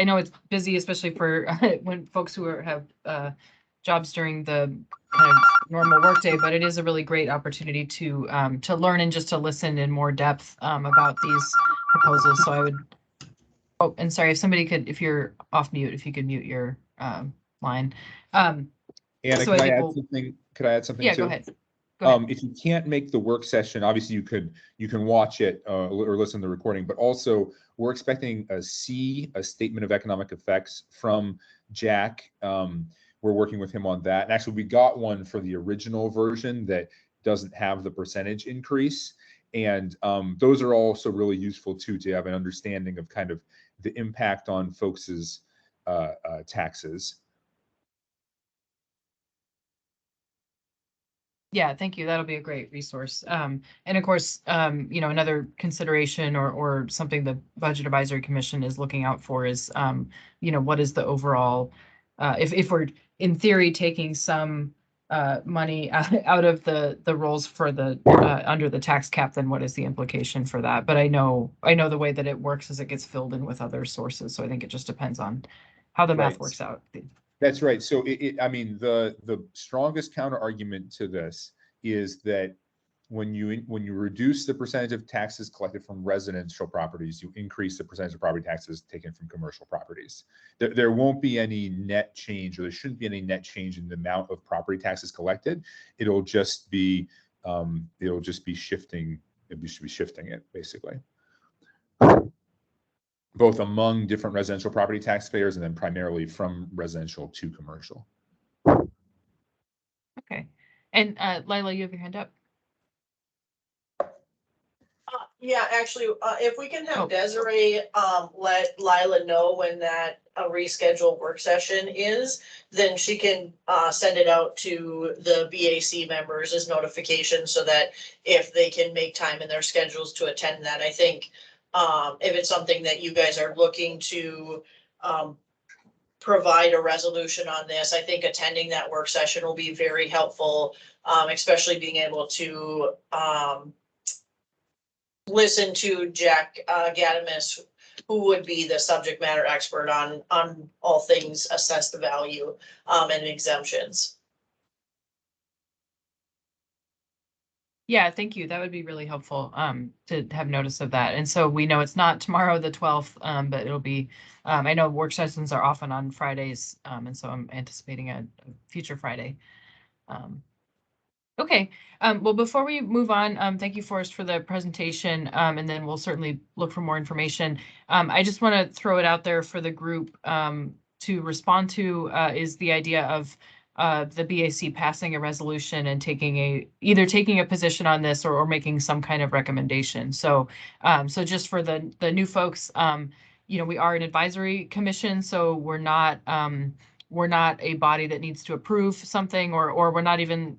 know it's busy, especially for when folks who have jobs during the kind of normal workday, but it is a really great opportunity to learn and just to listen in more depth about these proposals. So I would, oh, and sorry, if somebody could, if you're off mute, if you could mute your line.
Anna,
so
could I add something? Could I add something?
Yeah,
too?
Go ahead.
If you can't make the work session, obviously you can watch it or listen to the recording, but also we're expecting a statement of economic effects from Jack. We're working with him on that. And actually we got one for the original version that doesn't have the percentage increase. And those are also really useful too, to have an understanding of kind of the impact on folks' taxes.
Yeah, thank you. That'll be a great resource. And of course, another consideration or something the Budget Advisory Commission is looking out for is, what is the overall, if we're in theory taking some money out of the rolls for the under the tax cap, then what is the implication for that? But I know the way that it works is it gets filled in with other sources. So I think it just depends on how the math
Right.
works out.
That's right. So I mean, the strongest counter argument to this is that when you reduce the percentage of taxes collected from residential properties, you increase the percentage of property taxes taken from commercial properties. There won't be any net change, or there shouldn't be any net change in the amount of property taxes collected. It'll just be shifting. We should be shifting it basically, both among different residential property taxpayers and then primarily from residential to commercial.
Okay. And Lila, you have your hand up.
Yeah, actually, if we can have
Oh.
Desiree, let Lila know when that rescheduled work session is, then she can, send it out to the BAC members as notification so that if they can make time in their schedules to attend that, I think, if it's something that you guys are looking to, provide a resolution on this, I think attending that work session will be very helpful, especially being able to, listen to Jack Gadamus, who would be the subject matter expert on all things assessed value and exemptions.
Yeah, thank you. That would be really helpful to have notice of that. And so we know it's not tomorrow, the 12th, but it'll be, I know work sessions are often on Fridays, and so I'm anticipating a future Friday. Okay, well, before we move on, thank you, Forrest, for the presentation, and then we'll certainly look for more information. I just want to throw it out there for the group to respond to is the idea of the BAC passing a resolution and either taking a position on this or making some kind of recommendation. So, so just for the new folks, we are an advisory commission, so we're not a body that needs to approve something, or we're not even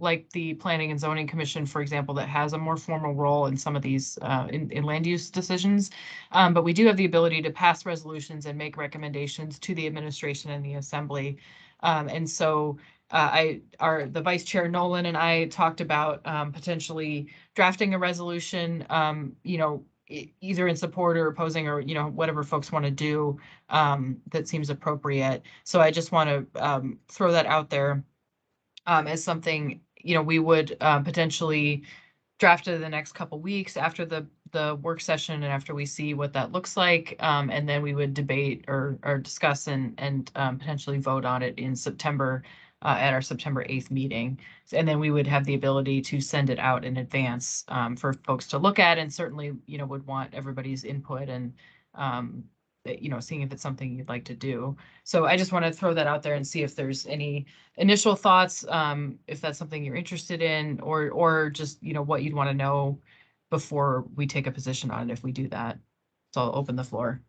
like the Planning and Zoning Commission, for example, that has a more formal role in some of these in land use decisions. But we do have the ability to pass resolutions and make recommendations to the administration and the assembly. And so the Vice Chair Nolan and I talked about potentially drafting a resolution, either in support or opposing, or whatever folks want to do that seems appropriate. So I just want to throw that out there as something we would potentially draft in the next couple weeks after the work session and after we see what that looks like, and then we would debate or discuss and potentially vote on it in September at our September 8th meeting. And then we would have the ability to send it out in advance for folks to look at, and certainly would want everybody's input and seeing if it's something you'd like to do. So I just want to throw that out there and see if there's any initial thoughts, if that's something you're interested in, or just, what you'd want to know before we take a position on it if we do that. So I'll open the floor.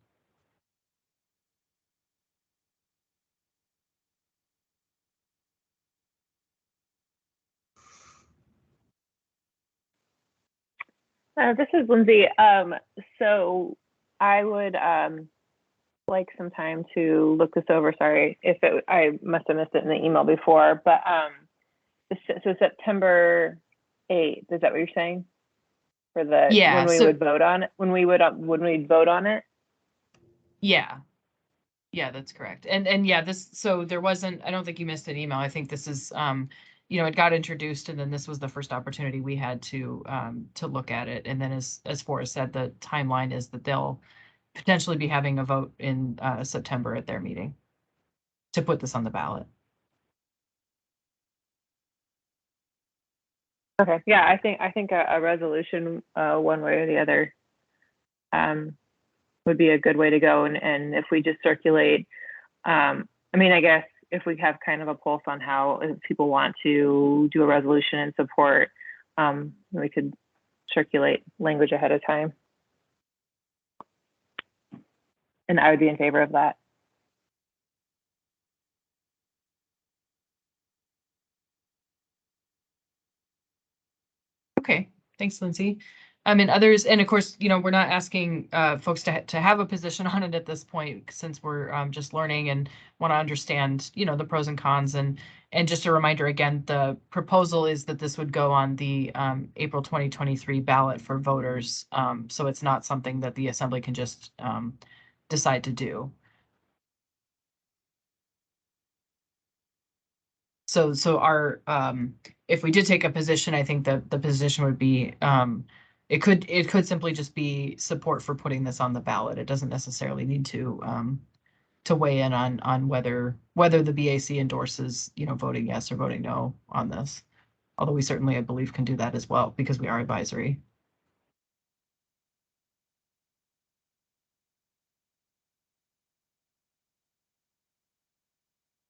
This is Lindsay. So I would like some time to look this over. Sorry if I must have missed it in the email before, but so September 8th, is that what you're saying? For the when we would vote on it, when we'd vote on it? Yeah,
that's correct. And yeah, so there wasn't, I don't think you missed an email. I think this is it got introduced, and then this was the first opportunity we had to look at it. And then as Forrest said, the timeline is that they'll potentially be having a vote in September at their meeting to put this on the ballot.
Okay, yeah, I think a resolution one way or the other would be a good way to go. And if we just circulate, I guess if we have kind of a pulse on how people want to do a resolution and support, we could circulate language ahead of time. And I would be in favor of that.
Okay, thanks, Lindsay. And others, and of course, we're not asking folks to have a position on it at this point, since we're just learning and want to understand, the pros and cons. And just a reminder again, the proposal is that this would go on the April 2023 ballot for voters. So it's not something that the Assembly can just decide to do. So our if we did take a position, I think that the position would be it could simply just be support for putting this on the ballot. It doesn't necessarily need to weigh in on whether the BAC endorses, voting yes or voting no on this. Although we certainly, I believe, can do that as well because we are advisory.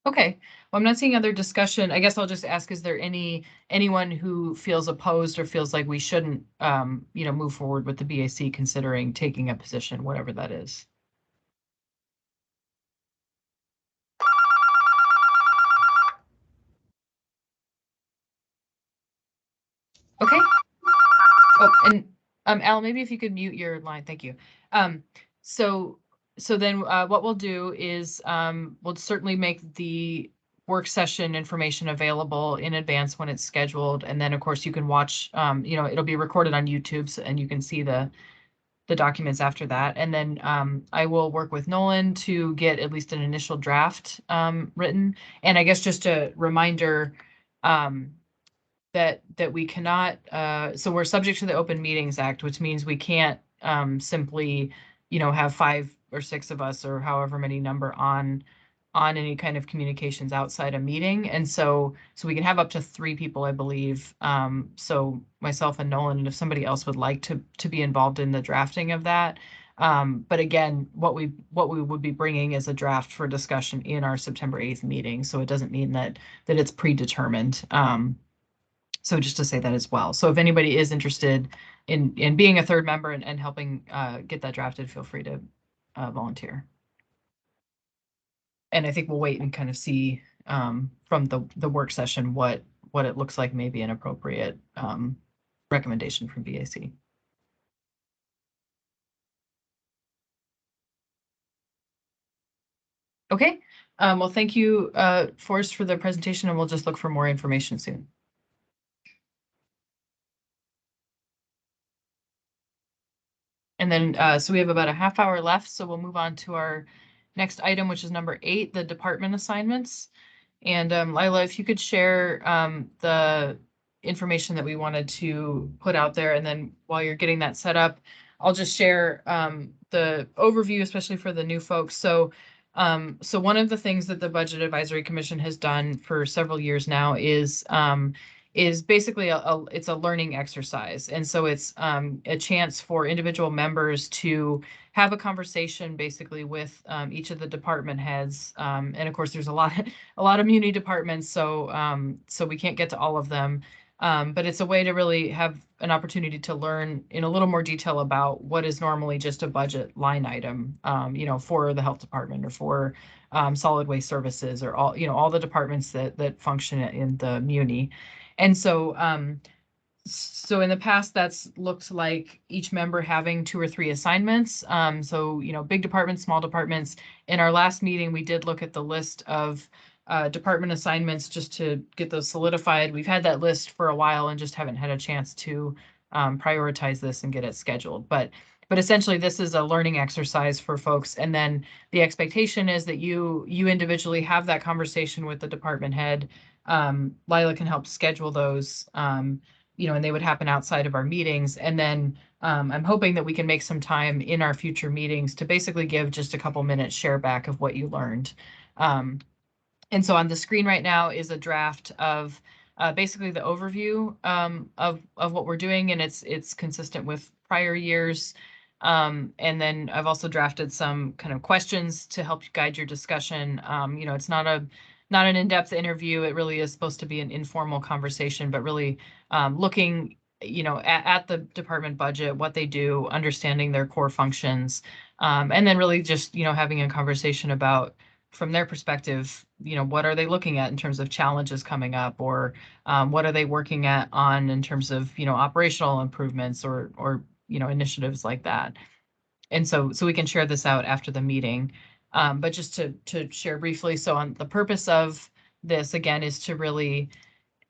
Okay, well, I'm not seeing other discussion. I guess I'll just ask, is there anyone who feels opposed or feels like we shouldn't, move forward with the BAC considering taking a position, whatever that is? Okay. Oh, and Al, maybe if you could mute your line, thank you. So then what we'll do is we'll certainly make the work session information available in advance when it's scheduled. And then, of course, you can watch, it'll be recorded on YouTube, and you can see the documents after that. And then I will work with Nolan to get at least an initial draft written. And I guess just a reminder that we cannot, so we're subject to the Open Meetings Act, which means we can't simply, have 5 or 6 of us or however many number on any kind of communications outside a meeting. And so we can have up to 3 people, I believe. So myself and Nolan, and if somebody else would like to be involved in the drafting of that. But again, what we would be bringing is a draft for discussion in our September 8th meeting. So it doesn't mean that it's predetermined. So just to say that as well. So if anybody is interested in being a third member and helping get that drafted, feel free to volunteer. And I think we'll wait and kind of see from the work session what it looks like, maybe an appropriate recommendation from BAC. Okay, well, thank you, Forrest, for the presentation, and we'll just look for more information soon. And then, so we have about a half hour left, so we'll move on to our next item, which is number 8, the department assignments. And Lila, if you could share the information that we wanted to put out there, and then while you're getting that set up, I'll just share the overview, especially for the new folks. So one of the things that the Budget Advisory Commission has done for several years now is basically it's a learning exercise. And so it's a chance for individual members to have a conversation basically with each of the department heads. And of course, there's a lot of muni departments, so we can't get to all of them. But it's a way to really have an opportunity to learn in a little more detail about what is normally just a budget line item, for the health department or for solid waste services, or all the departments that function in the muni. And so in the past, that's looked like each member having 2 or 3 assignments. So, big departments, small departments. In our last meeting, we did look at the list of department assignments just to get those solidified. We've had that list for a while and just haven't had a chance to prioritize this and get it scheduled. But essentially, this is a learning exercise for folks. And then the expectation is that you individually have that conversation with the department head. Lila can help schedule those, and they would happen outside of our meetings. And then I'm hoping that we can make some time in our future meetings to basically give just a couple minutes share back of what you learned. And so on the screen right now is a draft of basically the overview of what we're doing, and it's consistent with prior years. And then I've also drafted some kind of questions to help guide your discussion. It's not an in-depth interview. It really is supposed to be an informal conversation, but really looking, at the department budget, what they do, understanding their core functions, and then really just, having a conversation about from their perspective, what are they looking at in terms of challenges coming up, or what are they working on in terms of, operational improvements or initiatives like that. And so we can share this out after the meeting. But just to share briefly, so on the purpose of this, again, is to really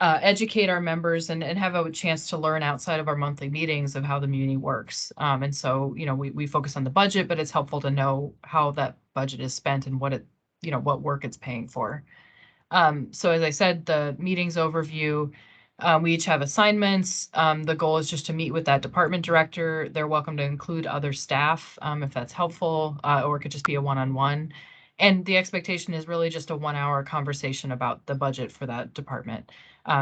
educate our members and have a chance to learn outside of our monthly meetings of how the Muni works. And so, we focus on the budget, but it's helpful to know how that budget is spent and what what work it's paying for. So as I said, the meetings overview, we each have assignments. The goal is just to meet with that department director. They're welcome to include other staff if that's helpful, or it could just be a one-on-one. And the expectation is really just a 1-hour conversation about the budget for that department.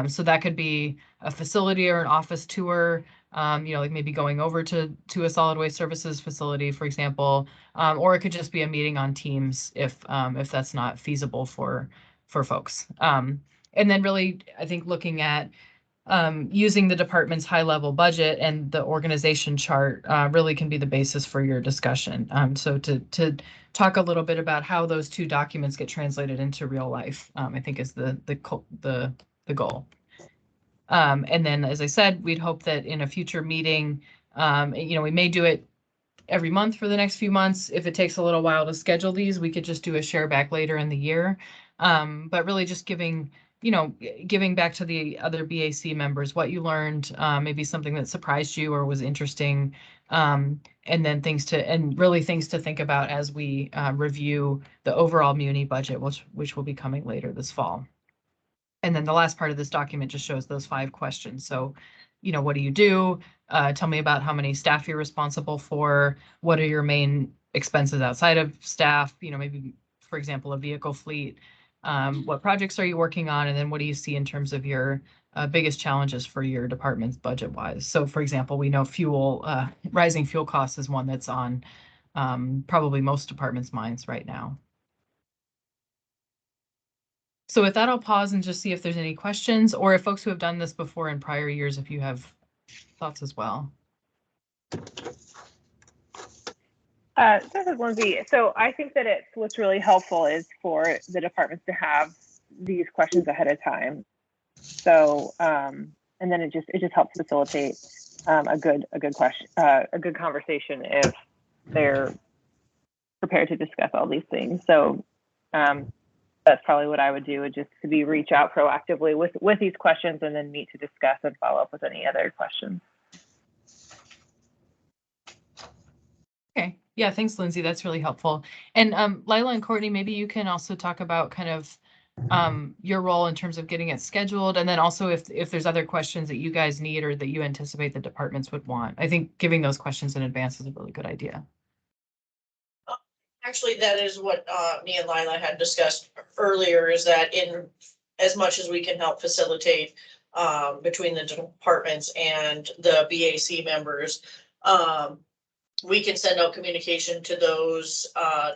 So that could be a facility or an office tour, like maybe going over to a solid waste services facility, for example, or it could just be a meeting on Teams if that's not feasible for folks. And then really, I think looking at using the department's high-level budget and the organization chart really can be the basis for your discussion. So to talk a little bit about how those two documents get translated into real life, I think is the goal. And then, as I said, we'd hope that in a future meeting, we may do it every month for the next few months. If it takes a little while to schedule these, we could just do a share back later in the year. But really just giving back to the other BAC members what you learned, maybe something that surprised you or was interesting, and then things to think about as we review the overall Muni budget, which will be coming later this fall. And then the last part of this document just shows those 5 questions. So, what do you do? Tell me about how many staff you're responsible for. What are your main expenses outside of staff? Maybe, for example, a vehicle fleet. What projects are you working on? And then what do you see in terms of your biggest challenges for your departments budget-wise? So, for example, we know rising fuel costs is one that's on probably most departments' minds right now. So with that, I'll pause and just see if there's any questions, or if folks who have done this before in prior years, if you have thoughts as well.
This is Lindsay. So I think that what's really helpful is for the departments to have these questions ahead of time. So and then it just helps facilitate a good conversation if they're prepared to discuss all these things. So that's probably what I would do, just to reach out proactively with these questions and then meet to discuss and follow up with any other questions.
Okay. Yeah, thanks, Lindsay. That's really helpful. And Lila and Courtney, maybe you can also talk about kind of your role in terms of getting it scheduled, and then also if there's other questions that you guys need or that you anticipate the departments would want. I think giving those questions in advance is a really good idea.
Actually, that is what me and Lila had discussed earlier, is that in as much as we can help facilitate between the departments and the BAC members, we can send out communication to those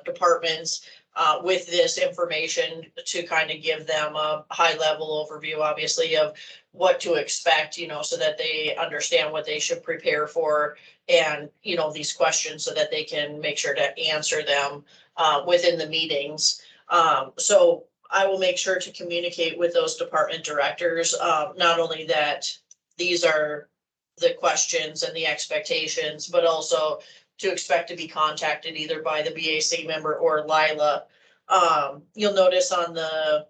departments with this information to kind of give them a high level overview, obviously, of what to expect, so that they understand what they should prepare for, and, these questions, so that they can make sure to answer them within the meetings. So I will make sure to communicate with those department directors, not only that these are the questions and the expectations, but also to expect to be contacted either by the BAC member or Lila. You'll notice on the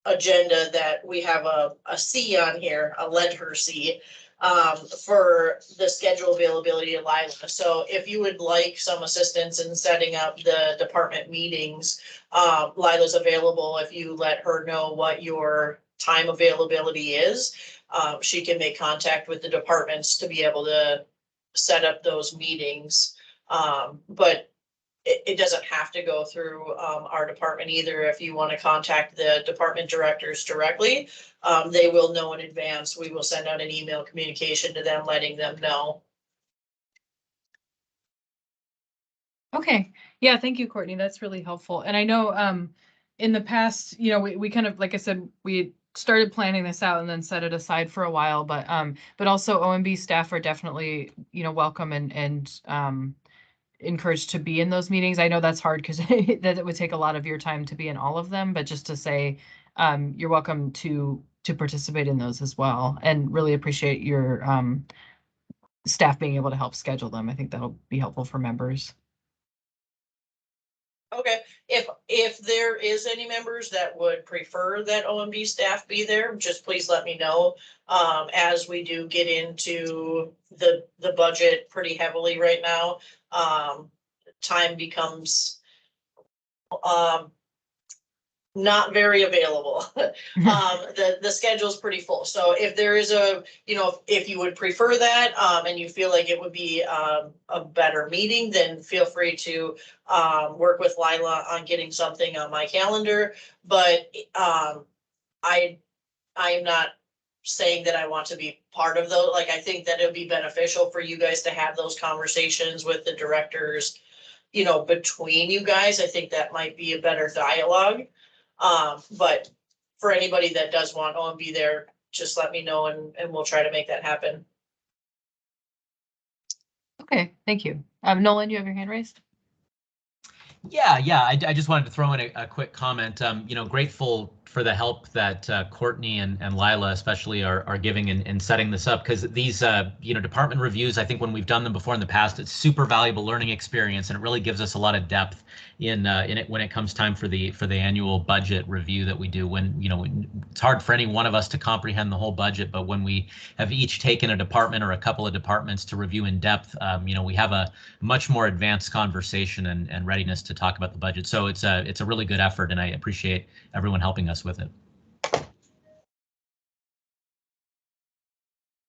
agenda that we have a C on here, a letter C, for the schedule availability of Lila. So if you would like some assistance in setting up the department meetings, Lila's available. If you let her know what your time availability is, she can make contact with the departments to be able to set up those meetings. But it doesn't have to go through our department either. If you want to contact the department directors directly, they will know in advance. We will send out an email communication to them, letting them know.
Okay. Yeah, thank you, Courtney. That's really helpful. And I know in the past, we kind of, like I said, we started planning this out and then set it aside for a while, but also OMB staff are definitely, welcome and encouraged to be in those meetings. I know that's hard because that it would take a lot of your time to be in all of them, but just to say, you're welcome to participate in those as well, and really appreciate your staff being able to help schedule them. I think that'll be helpful for members.
Okay, if there is any members that would prefer that OMD staff be there, just please let me know. As we do get into the budget pretty heavily right now, time becomes not very available. The schedule's pretty full. So if there is a, if you would prefer that, and you feel like it would be a better meeting, then feel free to work with Lila on getting something on my calendar. But I am not saying that I want to be part of those. Like, I think that it would be beneficial for you guys to have those conversations with the directors, between you guys. I think that might be a better dialogue. But for anybody that does want OMB there, just let me know and we'll try to make that happen.
Okay, thank you. Nolan, you have your hand raised?
Yeah. I just wanted to throw in a quick comment. Grateful for the help that Courtney and Lila especially are giving in setting this up, because these department reviews, I think when we've done them before in the past, it's super valuable learning experience, and it really gives us a lot of depth in it when it comes time for the annual budget review that we do. When it's hard for any one of us to comprehend the whole budget, but when we have each taken a department or a couple of departments to review in depth, we have a much more advanced conversation and readiness to talk about the budget. So it's a really good effort, and I appreciate everyone helping us with it.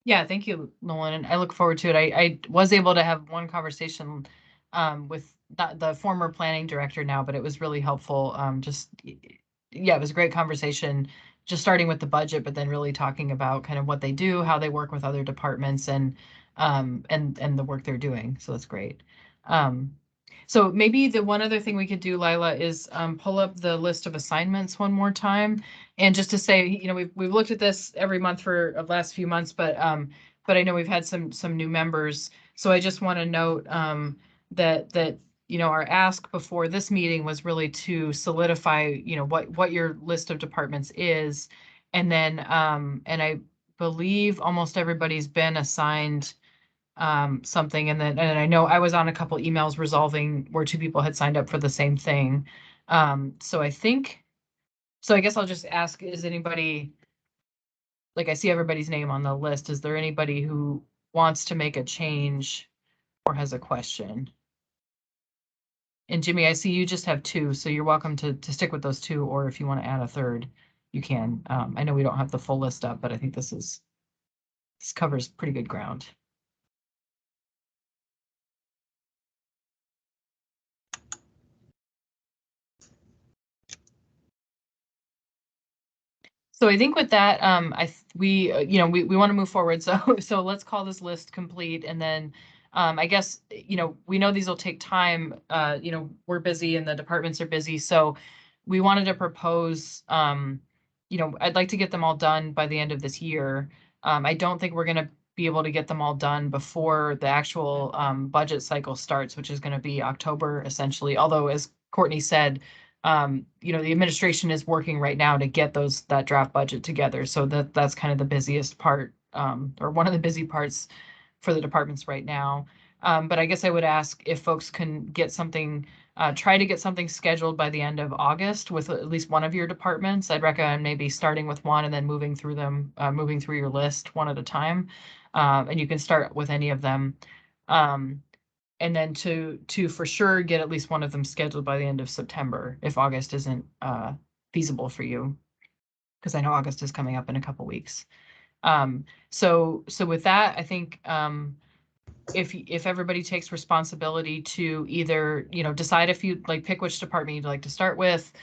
Yeah, thank you, Nolan, and I look forward to it. I was able to have one conversation with the former planning director now, but it was really helpful. It was a great conversation, just starting with the budget, but then really talking about kind of what they do, how they work with other departments, and the work they're doing. So that's great. So maybe the one other thing we could do, Lila, is pull up the list of assignments one more time. And just to say, we've looked at this every month for the last few months, but I know we've had some new members. So I just want to note that our ask before this meeting was really to solidify, what your list of departments is. And then and I believe almost everybody's been assigned something, and I know I was on a couple emails resolving where two people had signed up for the same thing. So I guess I'll just ask, is anybody, like, I see everybody's name on the list. Is there anybody who wants to make a change or has a question? And Jimmy, I see you just have two, so you're welcome to stick with those two, or if you want to add a third, you can. I know we don't have the full list up, but I think this covers pretty good ground. So I think with that, we want to move forward. So let's call this list complete, and then I guess we know these will take time. We're busy and the departments are busy, so we wanted to propose. I'd like to get them all done by the end of this year. I don't think we're going to be able to get them all done before the actual budget cycle starts, which is going to be October essentially. Although, as Courtney said, the administration is working right now to get that draft budget together. So that's kind of the busiest part, or one of the busy parts for the departments right now. But I guess I would ask if folks can get something, try to get something scheduled by the end of August with at least one of your departments. I'd recommend maybe starting with one and then moving through your list one at a time. And you can start with any of them. And then to for sure get at least one of them scheduled by the end of September, if August isn't feasible for you, because I know August is coming up in a couple weeks. So with that, I think if everybody takes responsibility to either decide if you'd pick which department you'd like to start with,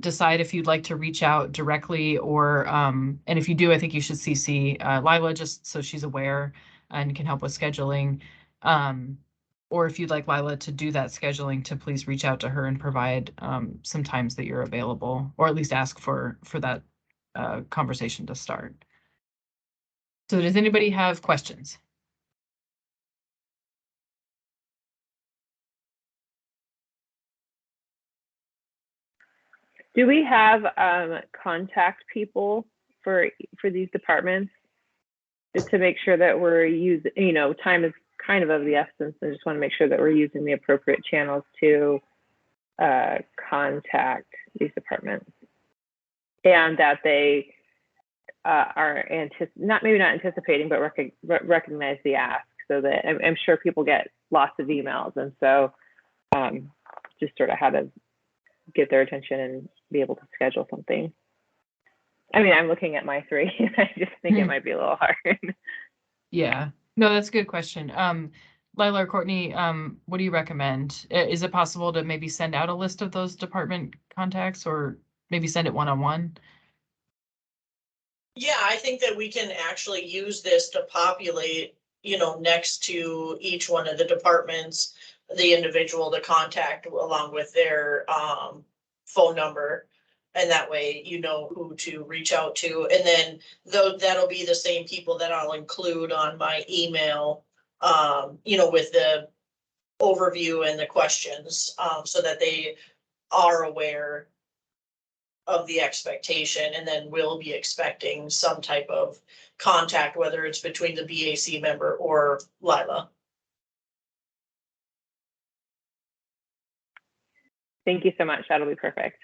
decide if you'd like to reach out directly, or and if you do, I think you should CC Lila just so she's aware and can help with scheduling. Or if you'd like Lila to do that scheduling, to please reach out to her and provide some times that you're available, or at least ask for that conversation to start. So does anybody have questions?
Do we have contact people for these departments, just to make sure that we're using, you know, time is kind of the essence. I just want to make sure that we're using the appropriate channels to contact these departments, and that they are not anticipating, but recognize the ask, so that I'm sure people get lots of emails, and so just sort of how to get their attention and be able to schedule something. I mean, I'm looking at my 3, and I just think it might be a little hard.
Yeah, no, that's a good question. Lila or Courtney, what do you recommend? Is it possible to maybe send out a list of those department contacts, or maybe send it one-on-one?
Yeah, I think that we can actually use this to populate, you know, next to each one of the departments, the individual to contact along with their phone number. And that way, you know who to reach out to. And then that'll be the same people that I'll include on my email, you know, with the overview and the questions, so that they are aware of the expectation, and then we'll be expecting some type of contact, whether it's between the BAC member or Lila.
Thank you so much. That'll be perfect.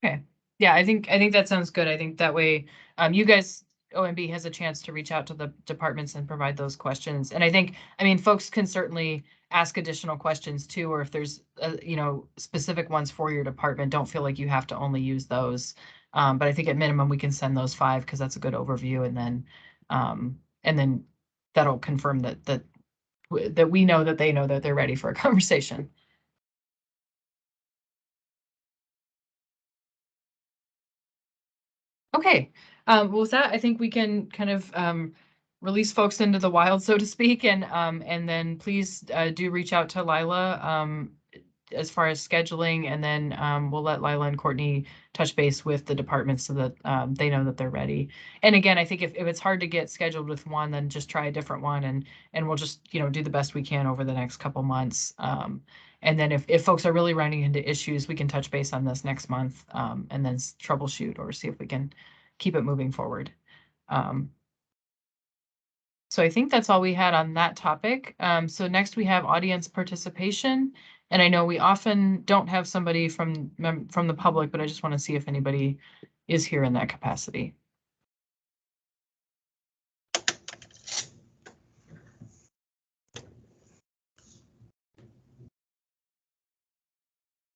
Okay. Yeah, I think that sounds good. I think that way, you guys, OMB has a chance to reach out to the departments and provide those questions. And I mean, folks can certainly ask additional questions too, or if there's, you know, specific ones for your department, don't feel like you have to only use those. But I think at minimum, we can send those 5 because that's a good overview. And then that'll confirm that we know that they know that they're ready for a conversation. Okay, well, with that, I think we can kind of release folks into the wild, so to speak, and then please do reach out to Lila as far as scheduling, and then we'll let Lila and Courtney touch base with the departments so that they know that they're ready. And again, I think if it's hard to get scheduled with one, then just try a different one, and we'll just, you know, do the best we can over the next couple months. And then if folks are really running into issues, we can touch base on this next month, and then troubleshoot or see if we can keep it moving forward. So I think that's all we had on that topic. So next we have audience participation. And I know we often don't have somebody from the public, but I just want to see if anybody is here in that capacity.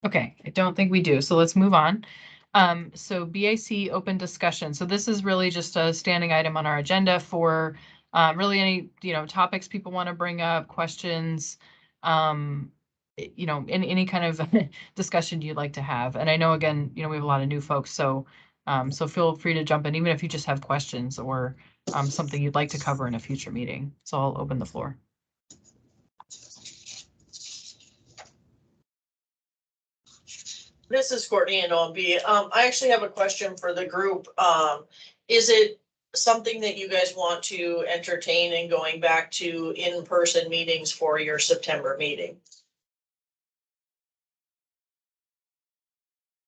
Okay, I don't think we do. So let's move on. So BAC Open Discussion. So this is really just a standing item on our agenda for really any, you know, topics people want to bring up, questions, you know, any kind of discussion you'd like to have. And I know, again, you know, we have a lot of new folks, so so feel free to jump in, even if you just have questions or something you'd like to cover in a future meeting. So I'll open the floor.
This is Courtney and OMB. I actually have a question for the group. Is it something that you guys want to entertain in going back to in-person meetings for your September meeting?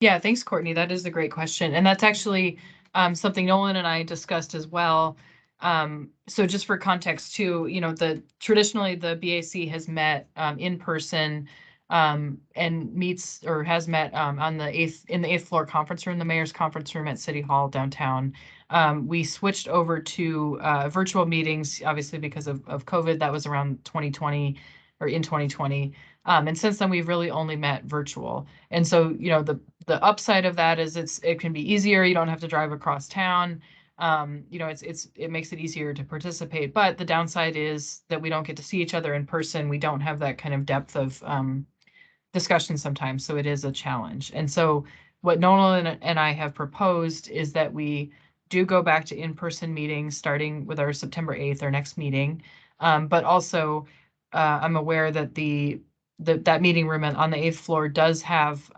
Yeah, thanks, Courtney. That is a great question. And that's actually something Nolan and I discussed as well. So just for context too, you know, traditionally the BAC has met in person and meets or has met in the 8th floor conference room, the mayor's conference room at City Hall downtown. We switched over to virtual meetings, obviously because of COVID. That was around 2020 or in 2020. And since then, we've really only met virtual. And so, you know, the upside of that is it can be easier. You don't have to drive across town. You know, it makes it easier to participate. But the downside is that we don't get to see each other in person. We don't have that kind of depth of discussion sometimes. So it is a challenge. And so what Nolan and I have proposed is that we do go back to in-person meetings starting with our September 8th, our next meeting. But also I'm aware that that meeting room on the 8th floor does have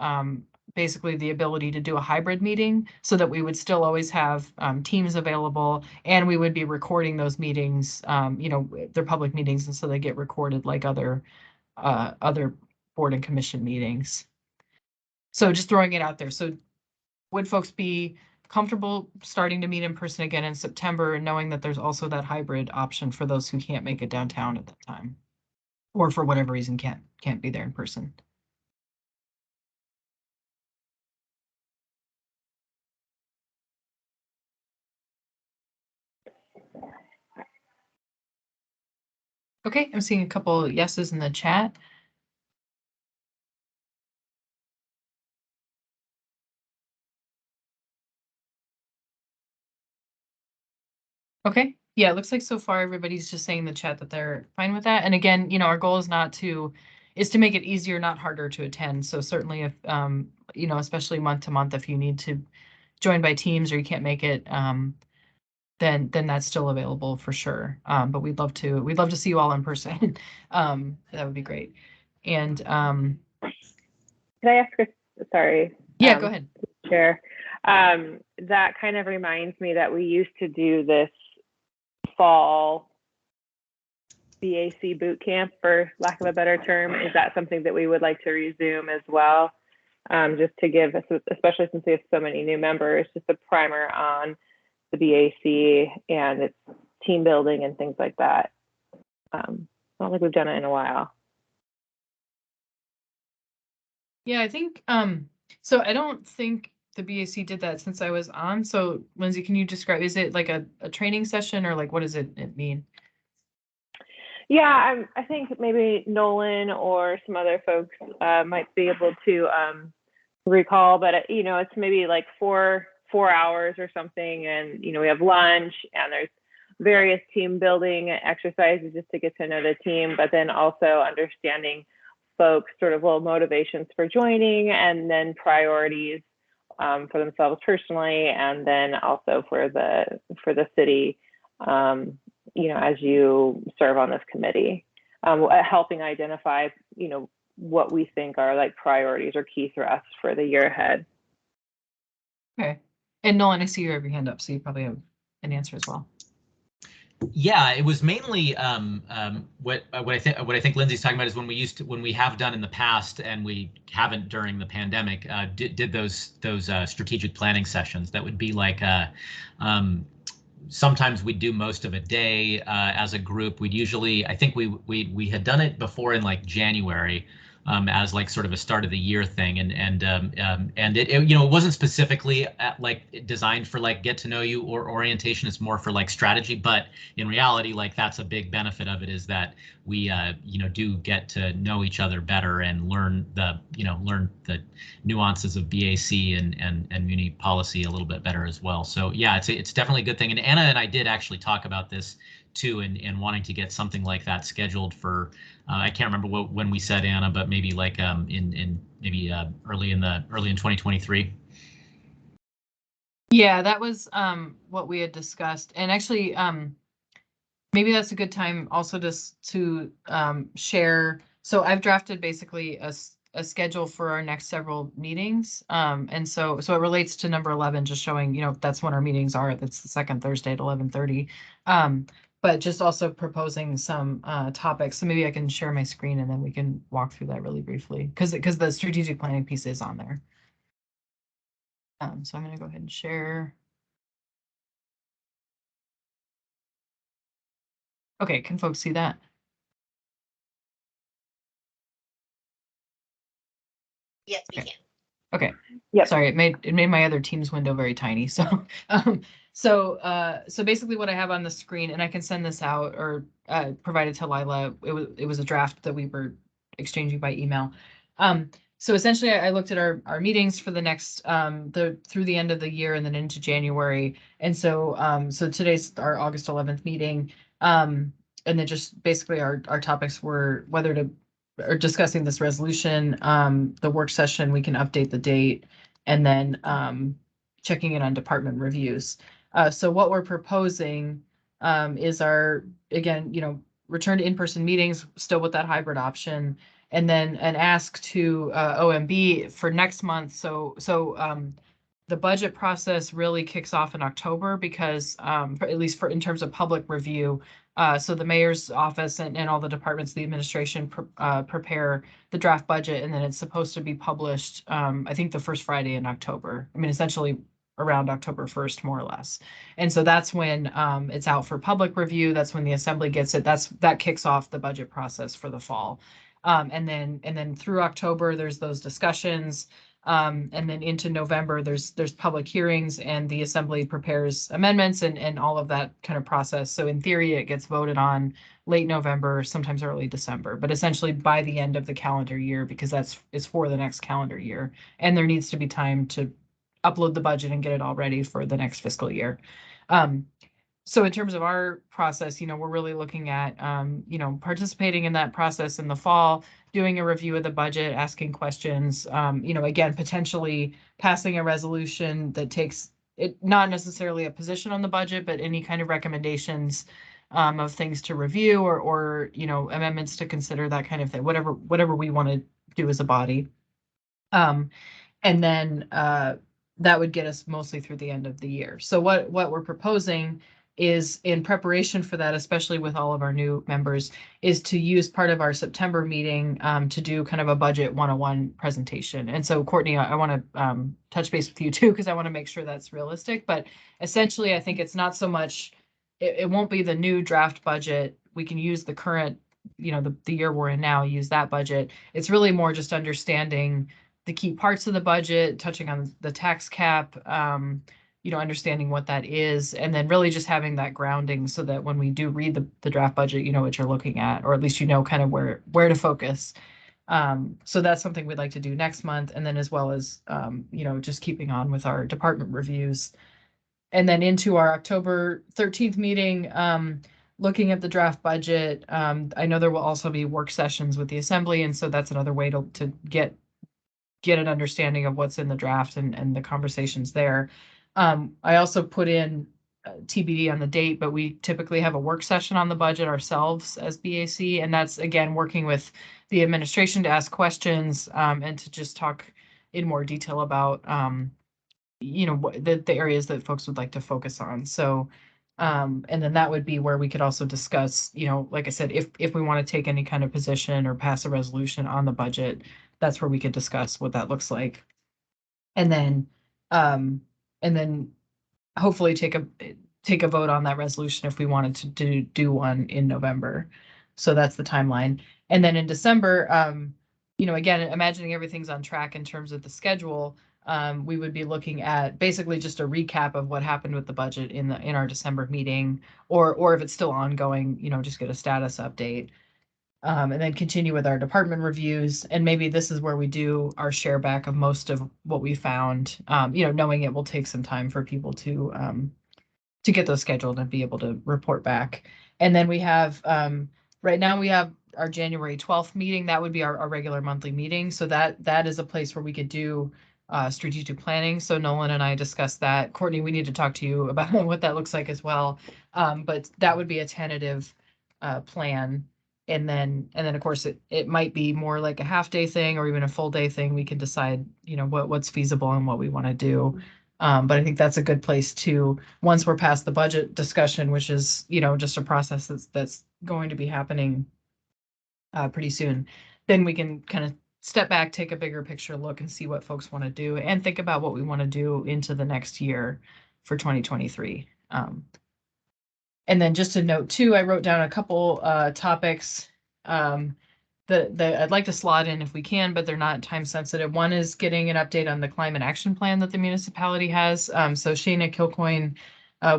basically the ability to do a hybrid meeting so that we would still always have teams available, and we would be recording those meetings. You know, they're public meetings, and so they get recorded like other board and commission meetings. So just throwing it out there. So would folks be comfortable starting to meet in person again in September, knowing that there's also that hybrid option for those who can't make it downtown at that time, or for whatever reason can't be there in person? Okay, I'm seeing a couple yeses in the chat. Okay, yeah, it looks like so far everybody's just saying in the chat that they're fine with that. And again, you know, our goal is to make it easier, not harder to attend. So certainly if, you know, especially month to month, if you need to join by Teams or you can't make it, then that's still available for sure. But we'd love to see you all in person. That would be great. And
Can I ask sorry.
Yeah, go ahead.
Chair. That kind of reminds me that we used to do this fall BAC boot camp, for lack of a better term. Is that something that we would like to resume as well? Just to give us, especially since we have so many new members, just a primer on the BAC and its team building and things like that. I don't think we've done it in a while.
Yeah, I think, so I don't think the BAC did that since I was on. So Lindsay, can you describe, is it like a training session, or like, what does it mean?
Yeah, I think maybe Nolan or some other folks might be able to recall, but you know, it's maybe like four hours or something, and you know, we have lunch and there's various team building exercises just to get to know the team, but then also understanding folks sort of little motivations for joining, and then priorities for themselves personally, and then also for the city, you know, as you serve on this committee, helping identify, you know, what we think are like priorities or key thrusts for the year ahead.
Okay. And Nolan, I see you have your hand up, so you probably have an answer as well.
Yeah, it was mainly what I think Lindsay's talking about is when we have done in the past, and we haven't during the pandemic, did those strategic planning sessions. That would be like sometimes we'd do most of a day as a group. We'd usually, I think we had done it before in like January, as like sort of a start of the year thing, and it you know, it wasn't specifically like designed for like get to know you or orientation. It's more for like strategy, but in reality, like that's a big benefit of it, is that we you know, do get to know each other better and learn the nuances of BAC and muni policy a little bit better as well. So yeah, it's definitely a good thing. And Anna and I did actually talk about this too, and wanting to get something like that scheduled for I can't remember when we said, Anna, but maybe like in maybe early in 2023.
Yeah, that was what we had discussed, and actually maybe that's a good time also to share. So I've drafted basically a schedule for our next several meetings, and so it relates to number 11, just showing, you know, that's when our meetings are. That's the second Thursday at 11:30. But just also proposing some topics. So maybe I can share my screen and then we can walk through that really briefly, because the strategic planning piece is on there. So I'm going to go ahead and share. Okay, can folks see that?
Yes, we can.
Okay.
Yeah.
Sorry, it made my other Teams window very tiny. So so basically what I have on the screen, and I can send this out or provide it to Lila. It was a draft that we were exchanging by email. So essentially I looked at our meetings for the next through the end of the year and then into January. And so so today's our August 11th meeting. And then just basically our topics were whether to or discussing this resolution, the work session, we can update the date, and then checking in on department reviews. So what we're proposing is again, you know, return to in-person meetings, still with that hybrid option, and then an ask to OMB for next month. So the budget process really kicks off in October because, at least in terms of public review, so the mayor's office and all the departments, the administration prepare the draft budget, and then it's supposed to be published, I think the first Friday in October. I mean, essentially around October 1st, more or less. And so that's when it's out for public review. That's when the assembly gets it. That kicks off the budget process for the fall. And then through October, there's those discussions. And then into November, there's public hearings and the assembly prepares amendments and all of that kind of process. So in theory, it gets voted on late November, sometimes early December, but essentially by the end of the calendar year, because it's for the next calendar year. And there needs to be time to upload the budget and get it all ready for the next fiscal year. So in terms of our process, we're really looking at, participating in that process in the fall, doing a review of the budget, asking questions, again, potentially passing a resolution that takes it, not necessarily a position on the budget, but any kind of recommendations of things to review or amendments to consider, that kind of thing, whatever we want to do as a body. And then that would get us mostly through the end of the year. So what we're proposing is, in preparation for that, especially with all of our new members, is to use part of our September meeting to do kind of a budget 101 presentation. And so Courtney, I want to touch base with you too, because I want to make sure that's realistic. But essentially, I think it's not so much, it won't be the new draft budget. We can use the current, the year we're in now, use that budget. It's really more just understanding the key parts of the budget, touching on the tax cap, understanding what that is, and then really just having that grounding so that when we do read the draft budget, you know what you're looking at, or at least kind of where to focus. So that's something we'd like to do next month, and then as well as, just keeping on with our department reviews. And then into our October 13th meeting, looking at the draft budget. I know there will also be work sessions with the assembly, and so that's another way to get an understanding of what's in the draft and the conversations there. I also put in TBD on the date, but we typically have a work session on the budget ourselves as BAC, and that's, again, working with the administration to ask questions and to just talk in more detail about, the areas that folks would like to focus on. So, and then that would be where we could also discuss, like I said, if we want to take any kind of position or pass a resolution on the budget, that's where we could discuss what that looks like. And then hopefully take a vote on that resolution if we wanted to do one in November. So that's the timeline. And then in December, again, imagining everything's on track in terms of the schedule, we would be looking at basically just a recap of what happened with the budget in our December meeting, or if it's still ongoing, just get a status update. And then continue with our department reviews. And maybe this is where we do our share back of most of what we found, knowing it will take some time for people to get those scheduled and be able to report back. And then we have, right now we have our January 12th meeting. That would be our regular monthly meeting. So that is a place where we could do strategic planning. So Nolan and I discussed that. Courtney, we need to talk to you about what that looks like as well. But that would be a tentative plan. And then of course it might be more like a half-day thing or even a full-day thing. We can decide, what's feasible and what we want to do. But I think that's a good place to, once we're past the budget discussion, which is, just a process that's going to be happening pretty soon, then we can kind of step back, take a bigger picture look and see what folks want to do and think about what we want to do into the next year for 2023. And then just a note too, I wrote down a couple topics that I'd like to slot in if we can, but they're not time sensitive. One is getting an update on the climate action plan that the municipality has. So Shayna Kilcoyne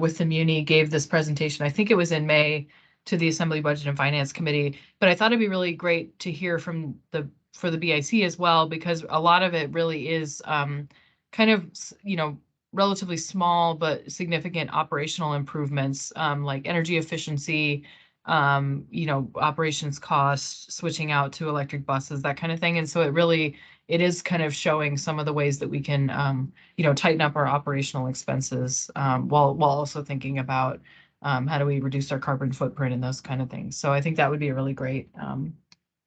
with the Muni gave this presentation, I think it was in May, to the Assembly Budget and Finance Committee. But I thought it'd be really great to hear for the BIC as well, because a lot of it really is kind of, relatively small but significant operational improvements, like energy efficiency, operations costs, switching out to electric buses, that kind of thing. And so it is kind of showing some of the ways that we can, tighten up our operational expenses, while also thinking about how do we reduce our carbon footprint and those kind of things. So I think that would be a really great, and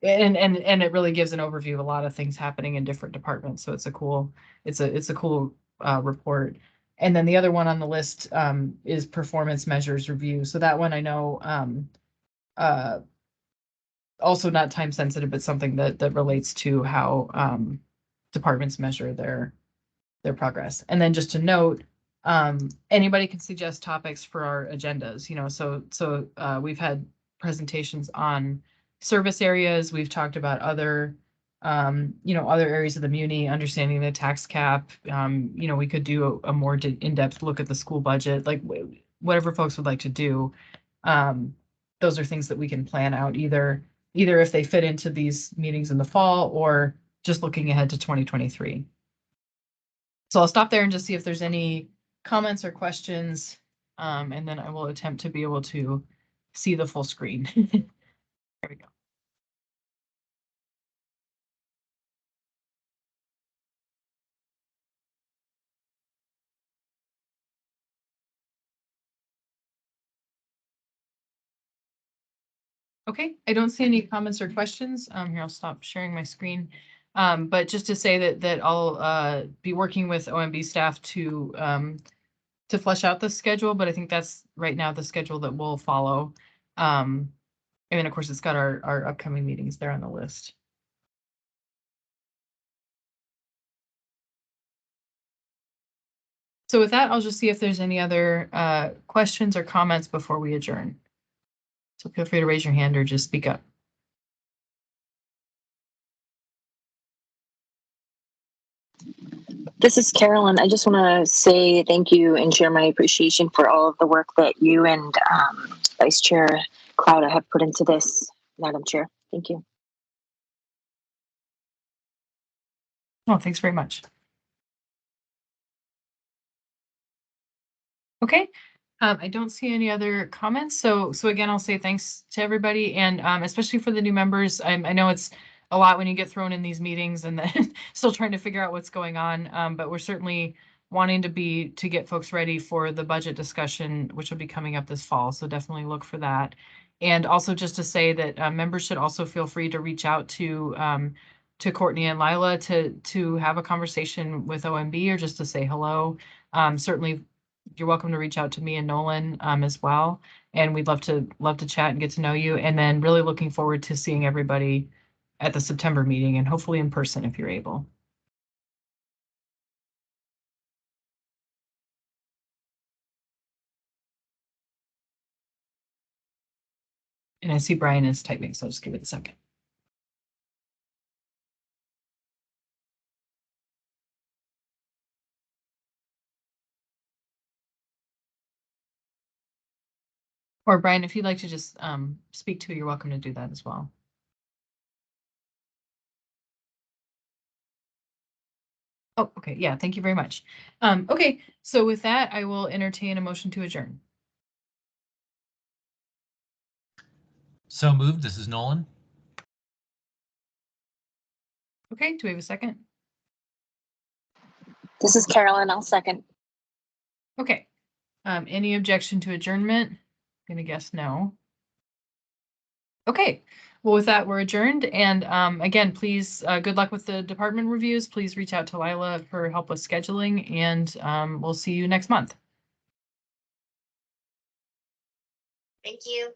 it really gives an overview of a lot of things happening in different departments. So it's a cool report. And then the other one on the list is performance measures review. So that one I know also not time sensitive, but something that relates to how departments measure their progress. And then just to note, anybody can suggest topics for our agendas, you know, so we've had presentations on service areas. We've talked about other, you know, other areas of the muni, understanding the tax cap. You know, we could do a more in-depth look at the school budget, like whatever folks would like to do. Those are things that we can plan out either if they fit into these meetings in the fall or just looking ahead to 2023. So I'll stop there and just see if there's any comments or questions. And then I will attempt to be able to see the full screen. There we go. Okay, I don't see any comments or questions. Here, I'll stop sharing my screen. But just to say that I'll be working with OMB staff to flesh out the schedule, but I think that's right now the schedule that we'll follow. And then of course it's got our upcoming meetings there on the list. So with that, I'll just see if there's any other questions or comments before we adjourn. So feel free to raise your hand or just speak up.
This is Carolyn. I just want to say thank you and share my appreciation for all of the work that you and Vice Chair Clouda have put into this, Madam Chair. Thank you.
Oh, thanks very much. Okay. I don't see any other comments. So again, I'll say thanks to everybody, and especially for the new members. I know it's a lot when you get thrown in these meetings and then still trying to figure out what's going on. But we're certainly wanting to get folks ready for the budget discussion, which will be coming up this fall. So definitely look for that. And also just to say that members should also feel free to reach out to Courtney and Lila to have a conversation with OMB or just to say hello. Certainly, you're welcome to reach out to me and Nolan as well. And we'd love to chat and get to know you. And then really looking forward to seeing everybody at the September meeting and hopefully in person if you're able. And I see Brian is typing, so I'll just give it a second. Or Brian, if you'd like to just speak to it, you're welcome to do that as well. Oh, okay. Yeah, thank you very much. Okay, so with that, I will entertain a motion to adjourn.
So moved. This is Nolan.
Okay, do we have a second?
This is Carolyn. I'll second.
Okay. Any objection to adjournment? I'm gonna guess no. Okay. Well, with that, we're adjourned. And again, please, good luck with the department reviews. Please reach out to Lila for help with scheduling, and we'll see you next month.
Thank you.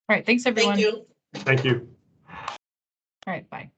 All right. Thanks, everyone.
Thank you.
Thank you.
All right. Bye.